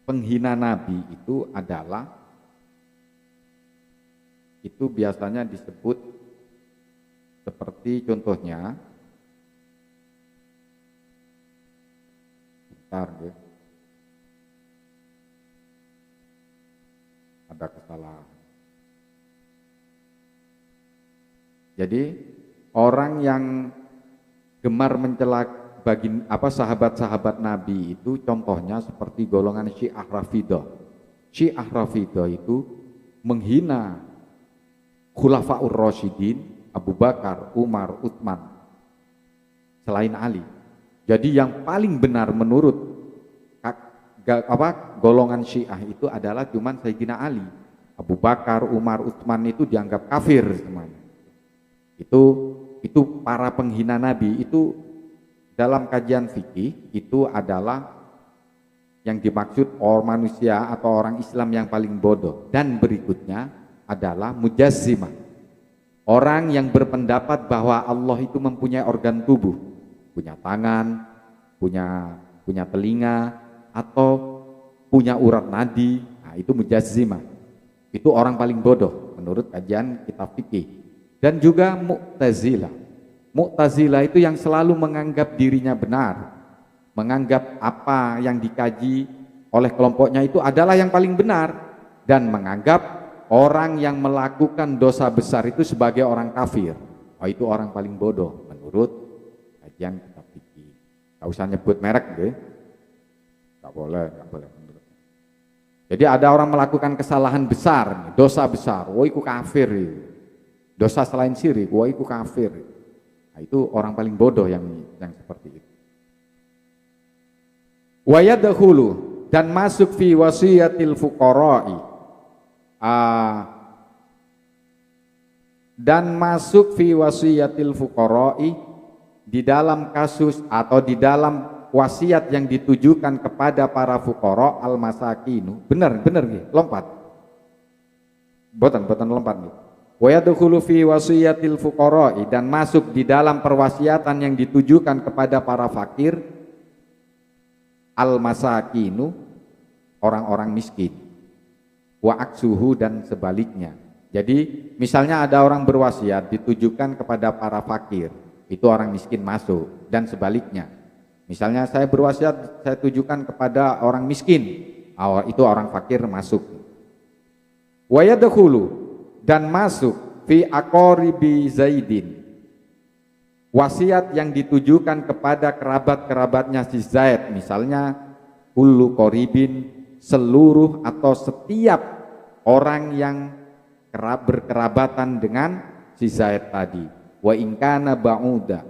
penghina Nabi itu adalah, itu biasanya disebut seperti contohnya, bentar ya, ada kesalahan. Jadi orang yang gemar mencela sahabat-sahabat Nabi itu contohnya seperti golongan Syiah Rafidhah. Syiah Rafidhah itu menghina Khulafaur Rasyidin, Abu Bakar, Umar, Utsman selain Ali. Jadi yang paling benar menurut golongan Syiah itu adalah cuman Sayyidina Ali. Abu Bakar, Umar, Utsman itu dianggap kafir semuanya. Itu para penghina Nabi. Itu dalam kajian fikih itu adalah yang dimaksud orang manusia atau orang Islam yang paling bodoh. Dan berikutnya adalah mujassimah, orang yang berpendapat bahwa Allah itu mempunyai organ tubuh, punya tangan, punya telinga, atau punya urat nadi. Nah, itu mujassimah. Itu orang paling bodoh menurut kajian kitab fikih. Dan juga Mu'tazilah. Mu'tazilah itu yang selalu menganggap dirinya benar, menganggap apa yang dikaji oleh kelompoknya itu adalah yang paling benar, dan menganggap orang yang melakukan dosa besar itu sebagai orang kafir. Oh, itu orang paling bodoh menurut kajian kitab fikih. Gak usah nyebut merek deh. Gak boleh. Jadi ada orang melakukan kesalahan besar, dosa besar, wah itu kafir. Dosa selain syirik, wah itu kafir. Nah, itu orang paling bodoh yang seperti itu. Wa yadkhulu, dan masuk fi wasiyatil fuqara'i, dan masuk fi wasiyatil fuqara'i di dalam kasus atau di dalam wasiat yang ditujukan kepada para fuqara al masakinu. Benar nih, lompat. Boten lompat nih. Wa yadkhulu fi wasiyatil fuqara'i, dan masuk di dalam perwasiatan yang ditujukan kepada para fakir al masakinu, orang-orang miskin, wa aksuhu, dan sebaliknya. Jadi misalnya ada orang berwasiat ditujukan kepada para fakir, itu orang miskin masuk, dan sebaliknya. Misalnya saya berwasiat saya tujukan kepada orang miskin, itu orang fakir masuk. Wa yadkhulu, dan masuk fi aqaribi Zaidin, wasiat yang ditujukan kepada kerabat-kerabatnya si Zaid, misalnya kullu qaribin, seluruh atau setiap orang yang berkerabatan dengan si Zaid tadi. Wa in kana ba'uda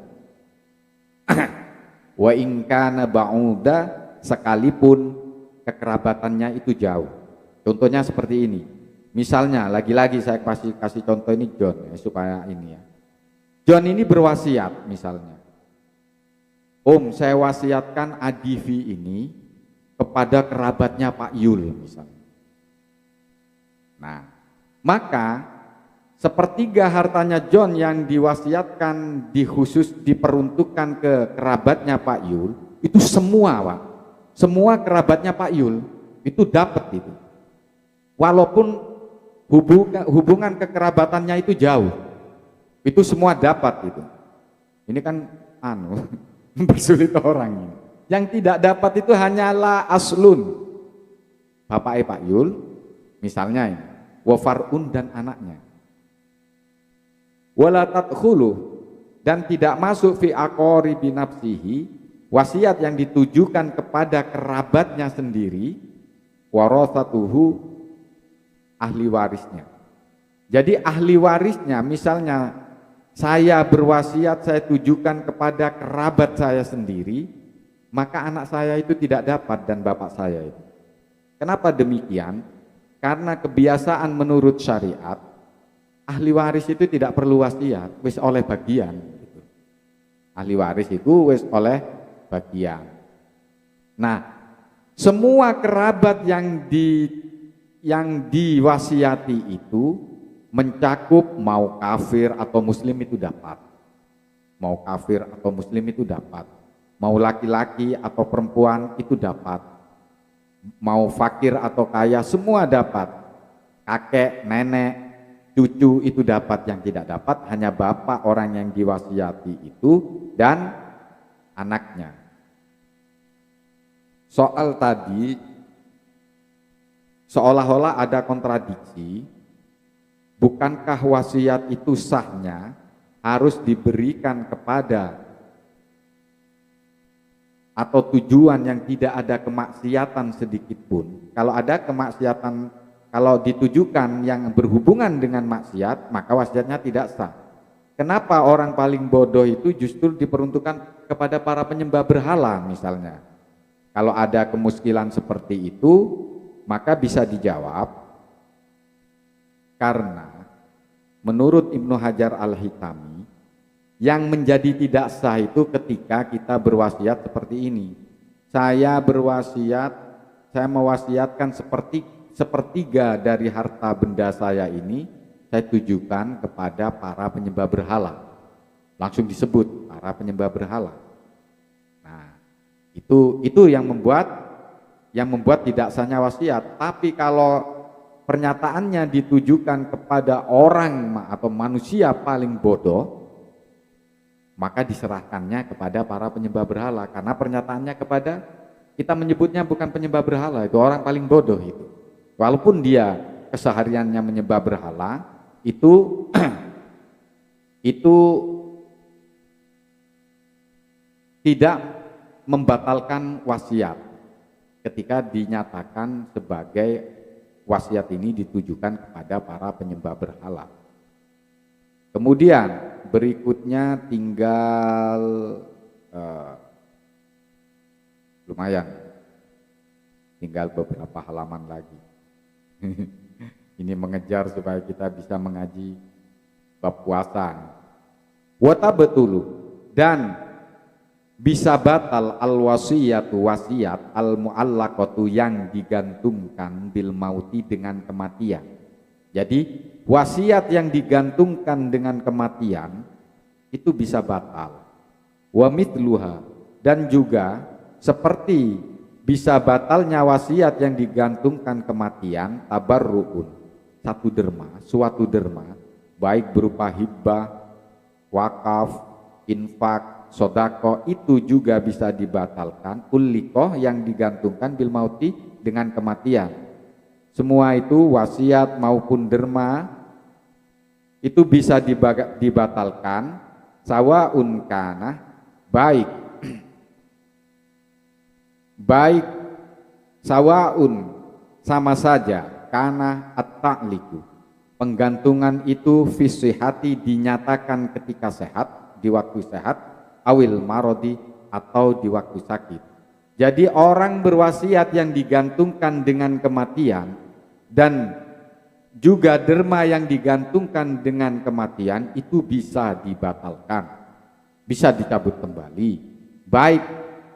wa in kana ba'uda, sekalipun kekerabatannya itu jauh. Contohnya seperti ini. Misalnya lagi-lagi saya kasih contoh ini John ya, supaya ini ya. John ini berwasiat misalnya, Om, saya wasiatkan Adivi ini kepada kerabatnya Pak Yul misalnya. Nah, maka sepertiga hartanya John yang diwasiatkan diperuntukkan ke kerabatnya Pak Yul, itu semua Pak, semua kerabatnya Pak Yul itu dapat itu, walaupun hubungan kekerabatannya itu jauh, itu semua dapat itu. Ini kan mempersulit orang ini. Yang tidak dapat itu hanyalah aslun, bapak Pak Yul misalnya ini, wafarun, dan anaknya. Wala tadkhulu, dan tidak masuk fi aqaribi nafsihi, wasiat yang ditujukan kepada kerabatnya sendiri, warathatuhu, ahli warisnya. Jadi ahli warisnya, misalnya saya berwasiat, saya tujukan kepada kerabat saya sendiri, maka anak saya itu tidak dapat dan bapak saya itu. Kenapa demikian? Karena kebiasaan menurut syariat, ahli waris itu tidak perlu wasiat, wis oleh bagian. Ahli waris itu wis oleh bagian. Nah, semua kerabat yang diwasiati itu mencakup mau kafir atau muslim itu dapat. Mau kafir atau muslim itu dapat. Mau laki-laki atau perempuan itu dapat. Mau fakir atau kaya semua dapat. Kakek, nenek, cucu itu dapat. Yang tidak dapat hanya bapak orang yang diwasiati itu dan anaknya. Soal tadi seolah-olah ada kontradiksi. Bukankah wasiat itu sahnya harus diberikan kepada atau tujuan yang tidak ada kemaksiatan sedikit pun? Kalau ada kemaksiatan, kalau ditujukan yang berhubungan dengan maksiat, maka wasiatnya tidak sah. Kenapa orang paling bodoh itu justru diperuntukkan kepada para penyembah berhala misalnya? Kalau ada kemuskilan seperti itu, maka bisa dijawab karena menurut Ibnu Hajar Al-Hitami, yang menjadi tidak sah itu ketika kita berwasiat seperti ini. Saya berwasiat, saya mewasiatkan sepertiga dari harta benda saya ini saya tujukan kepada para penyembah berhala. Langsung disebut para penyembah berhala. Nah, itu yang membuat tidak sahnya wasiat. Tapi kalau pernyataannya ditujukan kepada orang atau manusia paling bodoh, maka diserahkannya kepada para penyembah berhala. Karena pernyataannya kepada, kita menyebutnya bukan penyembah berhala, itu orang paling bodoh itu. Walaupun dia kesehariannya menyembah berhala, itu tidak membatalkan wasiat ketika dinyatakan sebagai wasiat ini ditujukan kepada para penyembah berhala. Kemudian berikutnya tinggal lumayan, tinggal beberapa halaman lagi. Ini mengejar supaya kita bisa mengaji bab puasa. Wata betulu, dan bisa batal al wasiyatu wasiat al muallaqatu yang digantungkan bil mauti dengan kematian. Jadi wasiat yang digantungkan dengan kematian itu bisa batal. Wa mithluha, dan juga seperti bisa batalnya wasiat yang digantungkan kematian tabarruun, suatu derma baik berupa hibah, wakaf, infak, sodako, itu juga bisa dibatalkan. Ulikoh yang digantungkan bil mauti dengan kematian. Semua itu wasiat maupun derma itu bisa dibatalkan. Sawaun kana, baik sawaun sama saja, kana at-ta'liku, penggantungan itu fisihati dinyatakan ketika sehat, di waktu sehat, awil marodi atau di waktu sakit. Jadi orang berwasiat yang digantungkan dengan kematian dan juga derma yang digantungkan dengan kematian itu bisa dibatalkan, bisa dicabut kembali. Baik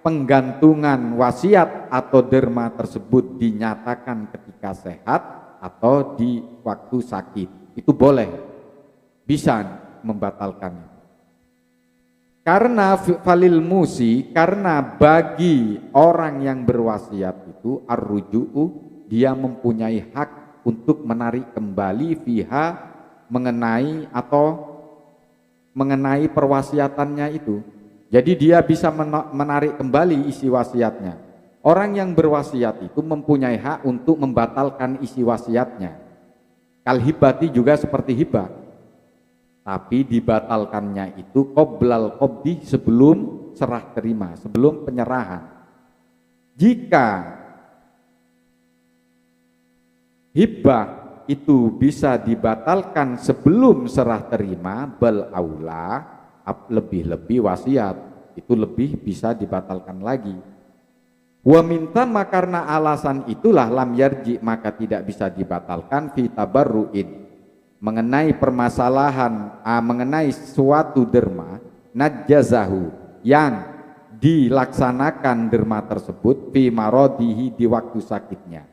penggantungan wasiat atau derma tersebut dinyatakan ketika sehat atau di waktu sakit, itu boleh, bisa membatalkan. Karena falil musi, karena bagi orang yang berwasiat itu ar-ruju'u, dia mempunyai hak untuk menarik kembali fiha, mengenai perwasiatannya itu. Jadi dia bisa menarik kembali isi wasiatnya. Orang yang berwasiat itu mempunyai hak untuk membatalkan isi wasiatnya. Kal hibati juga seperti hibah. Tapi dibatalkannya itu qoblal qobdi, sebelum serah terima, sebelum penyerahan. Jika hibah itu bisa dibatalkan sebelum serah terima, bal aula, lebih-lebih wasiat itu lebih bisa dibatalkan lagi. Wa minta karena alasan itulah lam yarji maka tidak bisa dibatalkan fi tabarruin mengenai permasalahan mengenai suatu derma najazahu yang dilaksanakan derma tersebut fi maradihi di waktu sakitnya.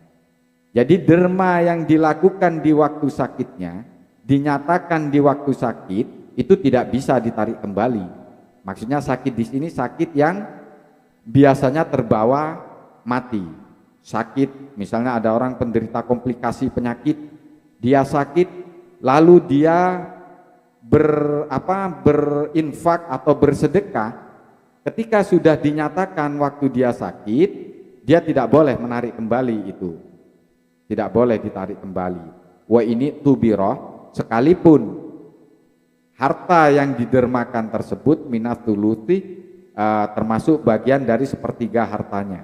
Jadi derma yang dilakukan di waktu sakitnya, dinyatakan di waktu sakit, itu tidak bisa ditarik kembali. Maksudnya sakit di sini sakit yang biasanya terbawa mati. Sakit, misalnya ada orang penderita komplikasi penyakit, dia sakit, lalu dia berinfak atau bersedekah, ketika sudah dinyatakan waktu dia sakit, dia tidak boleh menarik kembali itu. Tidak boleh ditarik kembali. Wa ini tubiroh, sekalipun harta yang didermakan tersebut minat tuluti termasuk bagian dari sepertiga hartanya.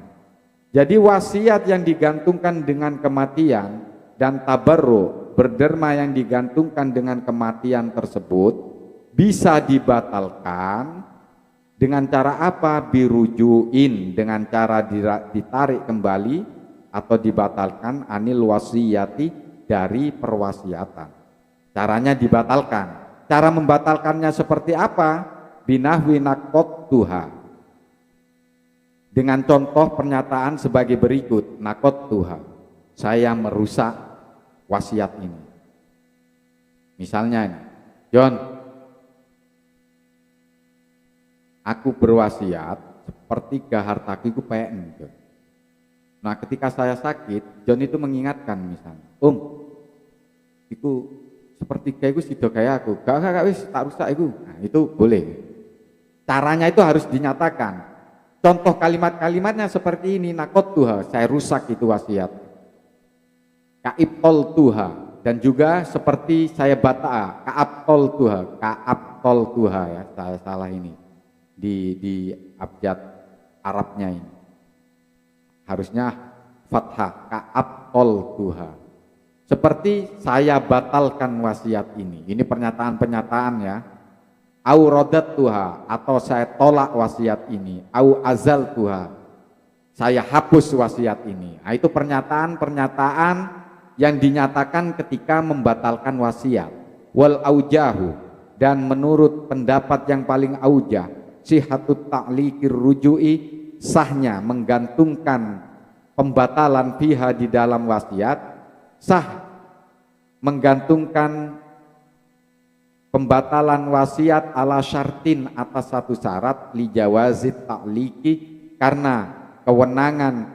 Jadi wasiat yang digantungkan dengan kematian dan tabarru berderma yang digantungkan dengan kematian tersebut bisa dibatalkan dengan cara apa? Birujuin, dengan cara ditarik kembali atau dibatalkan anil wasiyati dari perwasiatan. Caranya dibatalkan. Cara membatalkannya seperti apa? Binahwi naqadtuha. Dengan contoh pernyataan sebagai berikut, naqadtuha. Saya merusak wasiat ini. Misalnya ini, John, aku berwasiat sepertiga hartaku itu PN, John. Nah ketika saya sakit, John itu mengingatkan misalnya, itu sepertiga itu sido kayak aku, gak wis tak rusak itu. Nah itu boleh. Caranya itu harus dinyatakan. Contoh kalimat-kalimatnya seperti ini, naqadtuha, saya rusak itu wasiat. Ka'ibtoltuha, dan juga seperti saya bata'a, ka'abtoltuha ya, saya salah ini di abjad Arabnya ini. Harusnya fathah, ka'abtoltuha. Seperti saya batalkan wasiat ini. Ini pernyataan-pernyataan ya. Au radadtuha, atau saya tolak wasiat ini. Au azaltuha, saya hapus wasiat ini. Nah, itu pernyataan-pernyataan yang dinyatakan ketika membatalkan wasiat. Wal aujahu, dan menurut pendapat yang paling aujah, sihatut ta'liqir ruju'i, sahnya menggantungkan pembatalan fiha di dalam wasiat, sah menggantungkan pembatalan wasiat ala syartin atas satu syarat li jawazit ta'liqi, karena kewenangan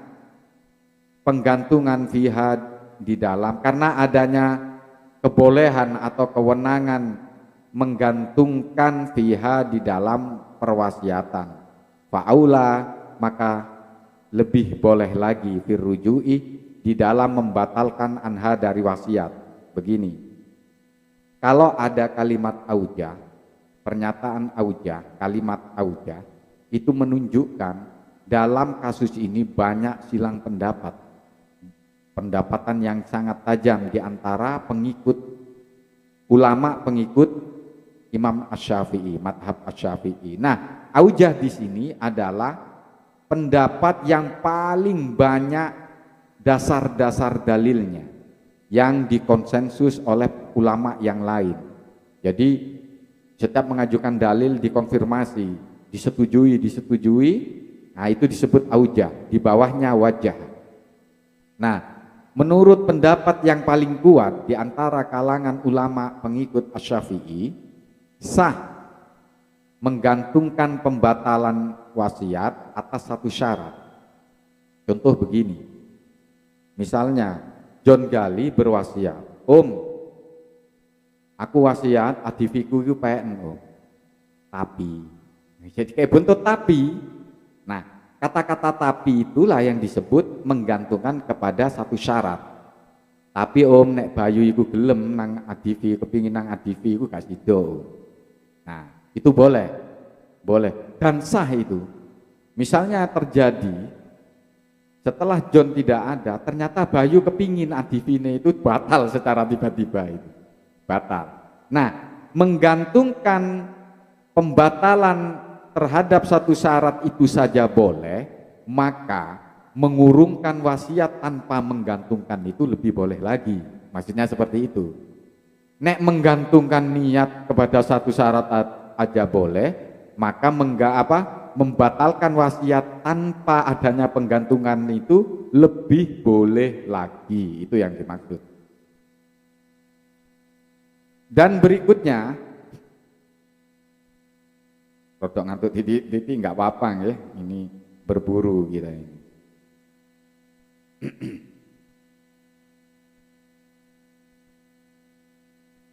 penggantungan fiha di dalam, karena adanya kebolehan atau kewenangan menggantungkan fiha di dalam perwasiatan. Fa'aula, maka lebih boleh lagi firruju'i di dalam membatalkan anha dari wasiat. Begini, kalau ada kalimat aujah, pernyataan aujah, kalimat aujah, itu menunjukkan dalam kasus ini banyak silang pendapat, pendapatan yang sangat tajam di antara pengikut ulama, pengikut Imam Asy-Syafi'i, madhab Asy-Syafi'i. Nah, aujah di sini adalah pendapat yang paling banyak dasar-dasar dalilnya yang dikonsensus oleh ulama yang lain. Jadi setiap mengajukan dalil dikonfirmasi, disetujui, nah itu disebut aujah, di bawahnya wajah. Nah, menurut pendapat yang paling kuat di antara kalangan ulama pengikut Asy-Syafi'i, sah menggantungkan pembatalan wasiat atas satu syarat. Contoh begini, misalnya John Gali berwasiat, aku wasiat adiviku itu PN, tapi, jadi kayak buntut tapi. Nah, kata-kata tapi itulah yang disebut menggantungkan kepada satu syarat. Tapi nek bayu iku gelem nang adivi, kepingin nang adivi iku gak sido. Nah, itu boleh dan sah itu. Misalnya terjadi Setelah John tidak ada, ternyata Bayu kepingin adivine itu batal secara tiba-tiba itu. Batal. Nah, menggantungkan pembatalan terhadap satu syarat itu saja boleh, maka mengurungkan wasiat tanpa menggantungkan itu lebih boleh lagi. Maksudnya seperti itu. Nek menggantungkan niat kepada satu syarat aja boleh, maka membatalkan wasiat tanpa adanya penggantungan itu lebih boleh lagi. Itu yang dimaksud. Dan berikutnya, rodok ngantuk titik nggak apa-apa ya, ini berburu kita ini.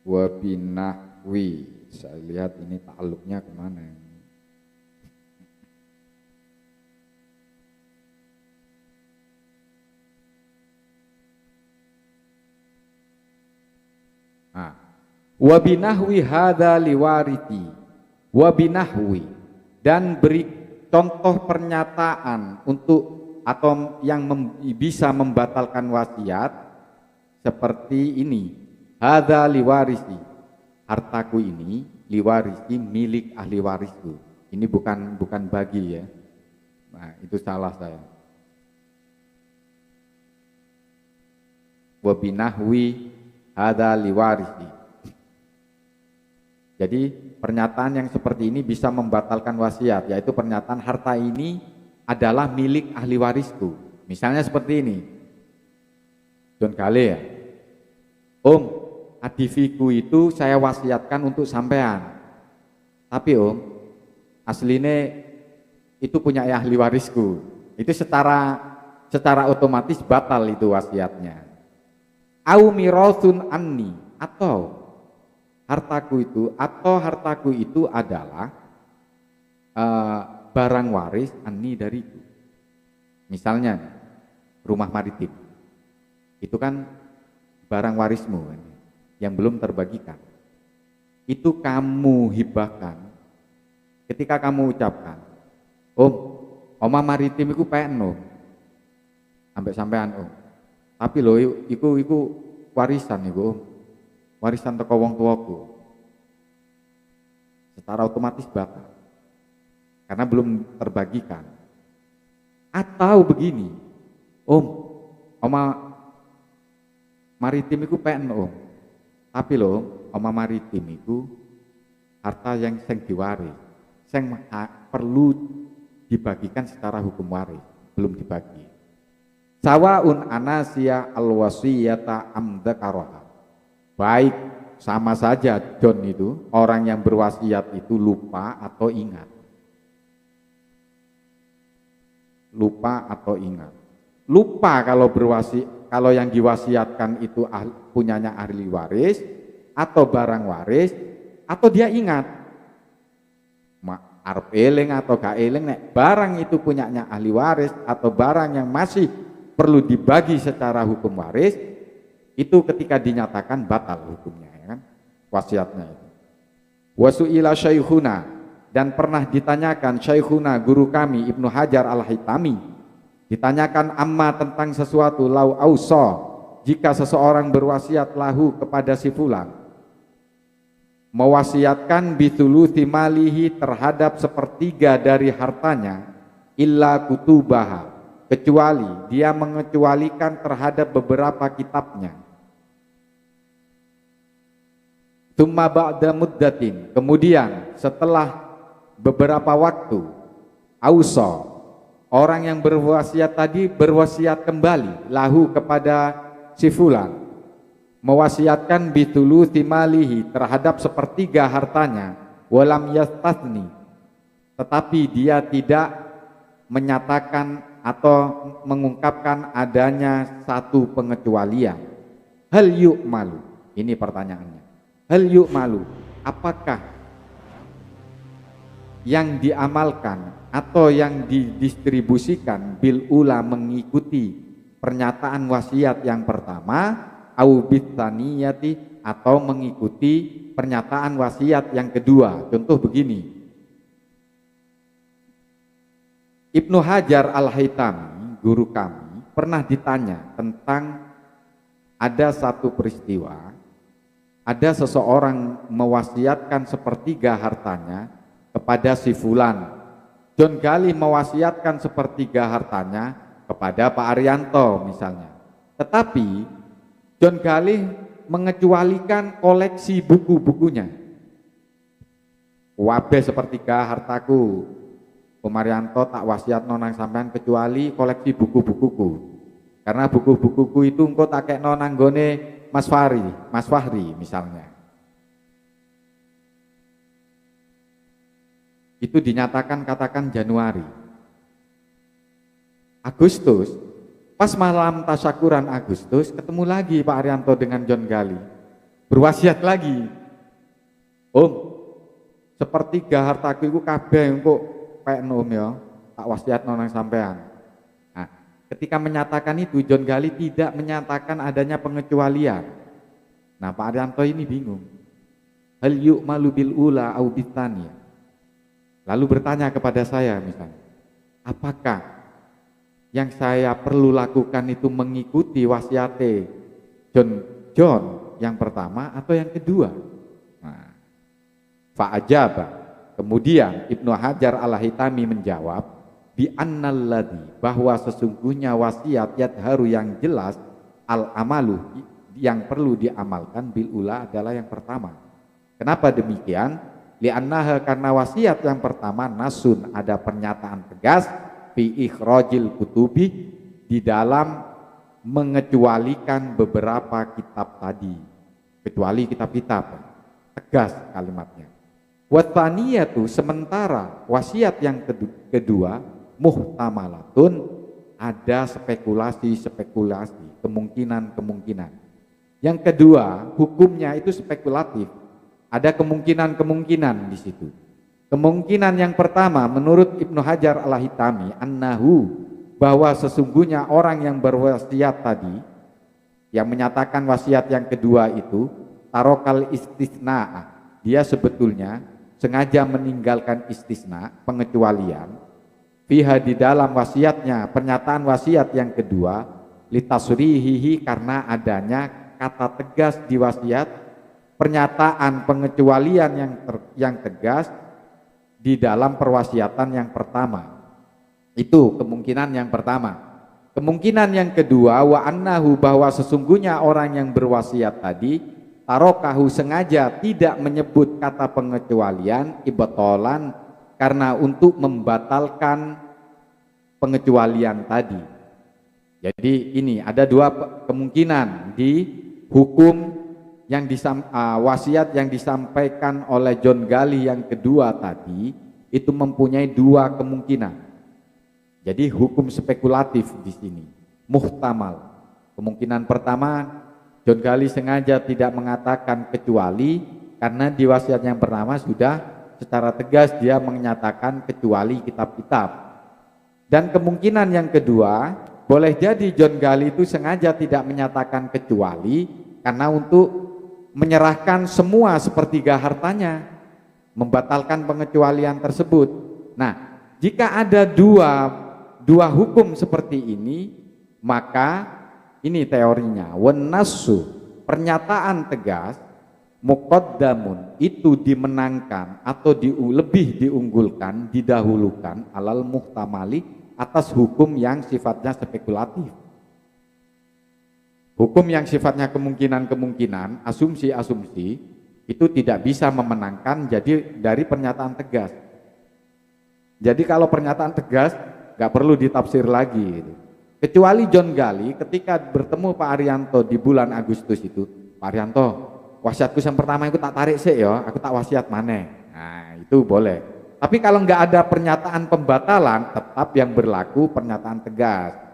Wabinahwi, saya lihat ini ta'alluqnya kemana ini. Wabinahwi hadza liwariti, wabinahwi, dan beri contoh pernyataan untuk atau yang bisa membatalkan wasiat seperti ini. Hadza liwarisi, hartaku ini liwarisi, milik ahli warisku. Ini bukan bagi ya. Nah, itu salah saya. Wabinahwi hadza liwarisi. Jadi pernyataan yang seperti ini bisa membatalkan wasiat, yaitu pernyataan harta ini adalah milik ahli warisku. Misalnya seperti ini, John Gale ya, Om, adiviku itu saya wasiatkan untuk sampean, tapi Om, aslinya itu punya ahli warisku. Itu secara otomatis batal itu wasiatnya. Au mirathun anni, atau hartaku itu adalah barang waris anni dariku. Misalnya rumah maritim itu kan barang warismu kan, yang belum terbagikan. Itu kamu hibahkan ketika kamu ucapkan, Om, omah maritim iku peno ambek sampean Om. Tapi lho iku warisan iku Om. Warisan teko wong tuaku, secara otomatis batal karena belum terbagikan. Atau begini, Om, oma maritim iku pen Om, tapi loh oma maritim iku harta yang sing diwaris, sing perlu dibagikan secara hukum waris, belum dibagi. Sawaun anasiya alwasiyata amdakaroha. Baik, sama saja John itu, orang yang berwasiat itu lupa atau ingat. Lupa atau ingat. Lupa kalau yang diwasiatkan itu punyanya ahli waris atau barang waris, atau dia ingat. Arep eling atau gak eling, nek barang itu punyanya ahli waris atau barang yang masih perlu dibagi secara hukum waris, itu ketika dinyatakan batal hukumnya, ya kan? Wasiatnya itu. Wasu'ila syaikhuna, dan pernah ditanyakan syaikhuna, guru kami Ibnu Hajar Al-Haytami, ditanyakan amma tentang sesuatu, lau ausa, jika seseorang berwasiat lahu kepada si fulan, mewasiatkan bithuluthi malihi, terhadap sepertiga dari hartanya, illa kutubaha, kecuali dia mengecualikan terhadap beberapa kitabnya. Tsumma ba'da muddatin, kemudian setelah beberapa waktu, ausa, orang yang berwasiat tadi berwasiat kembali lahu kepada si fulan, mewasiatkan bithuluthi malihi, terhadap sepertiga hartanya, walam yastathni, tetapi dia tidak menyatakan atau mengungkapkan adanya satu pengecualian. Hal yu'malu, ini pertanyaannya. Hal yu'malu, apakah yang diamalkan atau yang didistribusikan bil ula mengikuti pernyataan wasiat yang pertama, au bitsaniyati, atau mengikuti pernyataan wasiat yang kedua. Contoh begini, Ibnu Hajar Al-Haytami guru kami pernah ditanya tentang ada satu peristiwa, ada seseorang mewasiatkan sepertiga hartanya kepada si fulan. John Gali mewasiatkan sepertiga hartanya kepada Pak Arianto misalnya. Tetapi John Gali mengecualikan koleksi buku-bukunya. Wabeh sepertiga hartaku, Om Arianto tak wasiat nonang sampean kecuali koleksi buku-bukuku. Karena buku-bukuku itu engkau tak kayak nonang gone Mas Fahri misalnya. Itu dinyatakan katakan Januari. Agustus, pas malam tasyakuran Agustus, ketemu lagi Pak Arianto dengan John Gali. Berwasiat lagi. Om, sepertiga hartaku itu kabeh engko pekno Om ya, tak wasiat nonang sampean. Nah, ketika menyatakan itu John Gali tidak menyatakan adanya pengecualian. Nah, Pak Arianto ini bingung. Hal yu'malu bil ula au bitaniya. Lalu bertanya kepada saya misalnya, apakah yang saya perlu lakukan itu mengikuti wasiate John yang pertama atau yang kedua? Nah, fa'ajaba. Kemudian Ibnu Hajar al-Haytami menjawab, bi annalladzi, bahwa sesungguhnya wasiat yadharu yang jelas al-amalu yang perlu diamalkan bil ula adalah yang pertama. Kenapa demikian? Li'annaha, karena wasiat yang pertama nasun, ada pernyataan tegas fi ikhrajil kutubi, di dalam mengecualikan beberapa kitab tadi, kecuali kitab-kitab, tegas kalimatnya. Wathaniyatu, sementara wasiat yang kedua muhtamalatun, ada spekulasi, kemungkinan. Yang kedua hukumnya itu spekulatif. Ada kemungkinan di situ. Kemungkinan yang pertama menurut Ibnu Hajar al-Haytami, annahu, bahwa sesungguhnya orang yang berwasiat tadi, yang menyatakan wasiat yang kedua itu, tarokal istisna, dia sebetulnya sengaja meninggalkan istisna, pengecualian, fiha, di dalam wasiatnya, pernyataan wasiat yang kedua, litasrihihi, karena adanya kata tegas di wasiat, pernyataan pengecualian yang tegas di dalam perwasiatan yang pertama. Itu kemungkinan yang pertama. Kemungkinan yang kedua, wa annahu, bahwa sesungguhnya orang yang berwasiat tadi tarokahu, sengaja tidak menyebut kata pengecualian, ibtolan, karena untuk membatalkan pengecualian tadi. Jadi ini ada dua kemungkinan di hukum yang wasiat yang disampaikan oleh John Gali yang kedua tadi, itu mempunyai dua kemungkinan. Jadi hukum spekulatif di sini, muhtamal. Kemungkinan pertama, John Gali sengaja tidak mengatakan kecuali, karena di wasiat yang pertama sudah secara tegas dia menyatakan kecuali kitab-kitab. Dan kemungkinan yang kedua, boleh jadi John Gali itu sengaja tidak menyatakan kecuali karena untuk menyerahkan semua sepertiga hartanya, membatalkan pengecualian tersebut. Nah, jika ada dua hukum seperti ini, maka ini teorinya, wannasu, pernyataan tegas, muqaddamun, itu dimenangkan atau lebih diunggulkan, didahulukan, alal muhtamali, atas hukum yang sifatnya spekulatif. Hukum yang sifatnya kemungkinan, asumsi-asumsi, itu tidak bisa memenangkan jadi dari pernyataan tegas. Jadi kalau pernyataan tegas nggak perlu ditafsir lagi gitu. Kecuali John Gali ketika bertemu Pak Arianto di bulan Agustus itu, Pak Arianto, wasiatku yang pertama itu tak tarik sih ya, aku tak wasiat maneh. Nah, itu boleh. Tapi kalau nggak ada pernyataan pembatalan, tetap yang berlaku pernyataan tegas.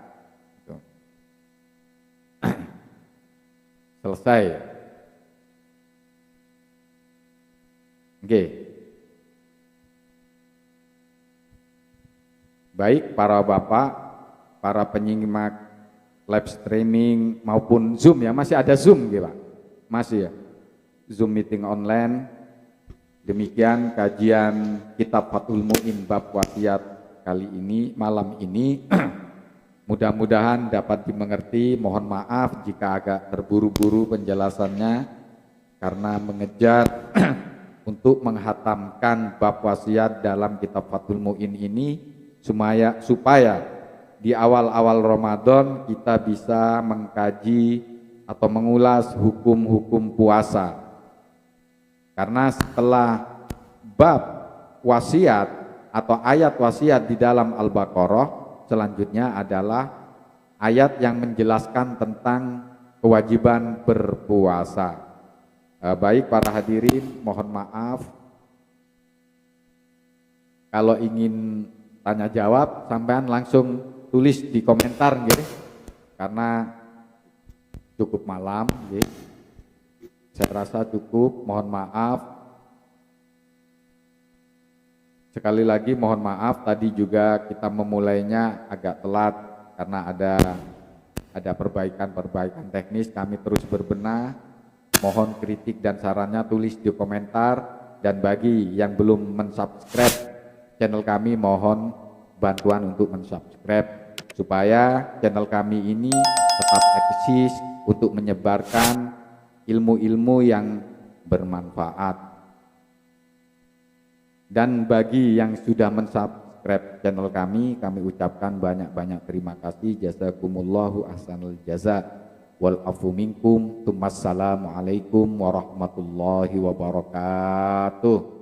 Selesai. Oke. Baik para bapak, para penyimak live streaming maupun Zoom ya, masih ada Zoom gitu Pak? Masih ya? Zoom meeting online. Demikian kajian kitab Fathul Mu'in bab wasiat kali ini, malam ini. Mudah-mudahan dapat dimengerti. Mohon maaf jika agak terburu-buru penjelasannya karena mengejar untuk menghatamkan bab wasiat dalam kitab Fathul Mu'in ini supaya di awal-awal Ramadan kita bisa mengkaji atau mengulas hukum-hukum puasa. Karena setelah bab wasiat atau ayat wasiat di dalam Al-Baqarah, selanjutnya adalah ayat yang menjelaskan tentang kewajiban berpuasa. Baik para hadirin, mohon maaf kalau ingin tanya jawab sampean langsung tulis di komentar gitu. Karena cukup malam gitu. Saya rasa cukup, mohon maaf. Sekali lagi mohon maaf tadi juga kita memulainya agak telat karena ada perbaikan teknis, kami terus berbenah. Mohon kritik dan sarannya tulis di komentar, dan bagi yang belum mensubscribe channel kami mohon bantuan untuk mensubscribe supaya channel kami ini tetap eksis untuk menyebarkan ilmu-ilmu yang bermanfaat. Dan bagi yang sudah mensubscribe channel kami ucapkan banyak-banyak terima kasih. Jazakumullahu ahsanul jaza. Wal afu minkum. Assalamualaikum warahmatullahi wabarakatuh.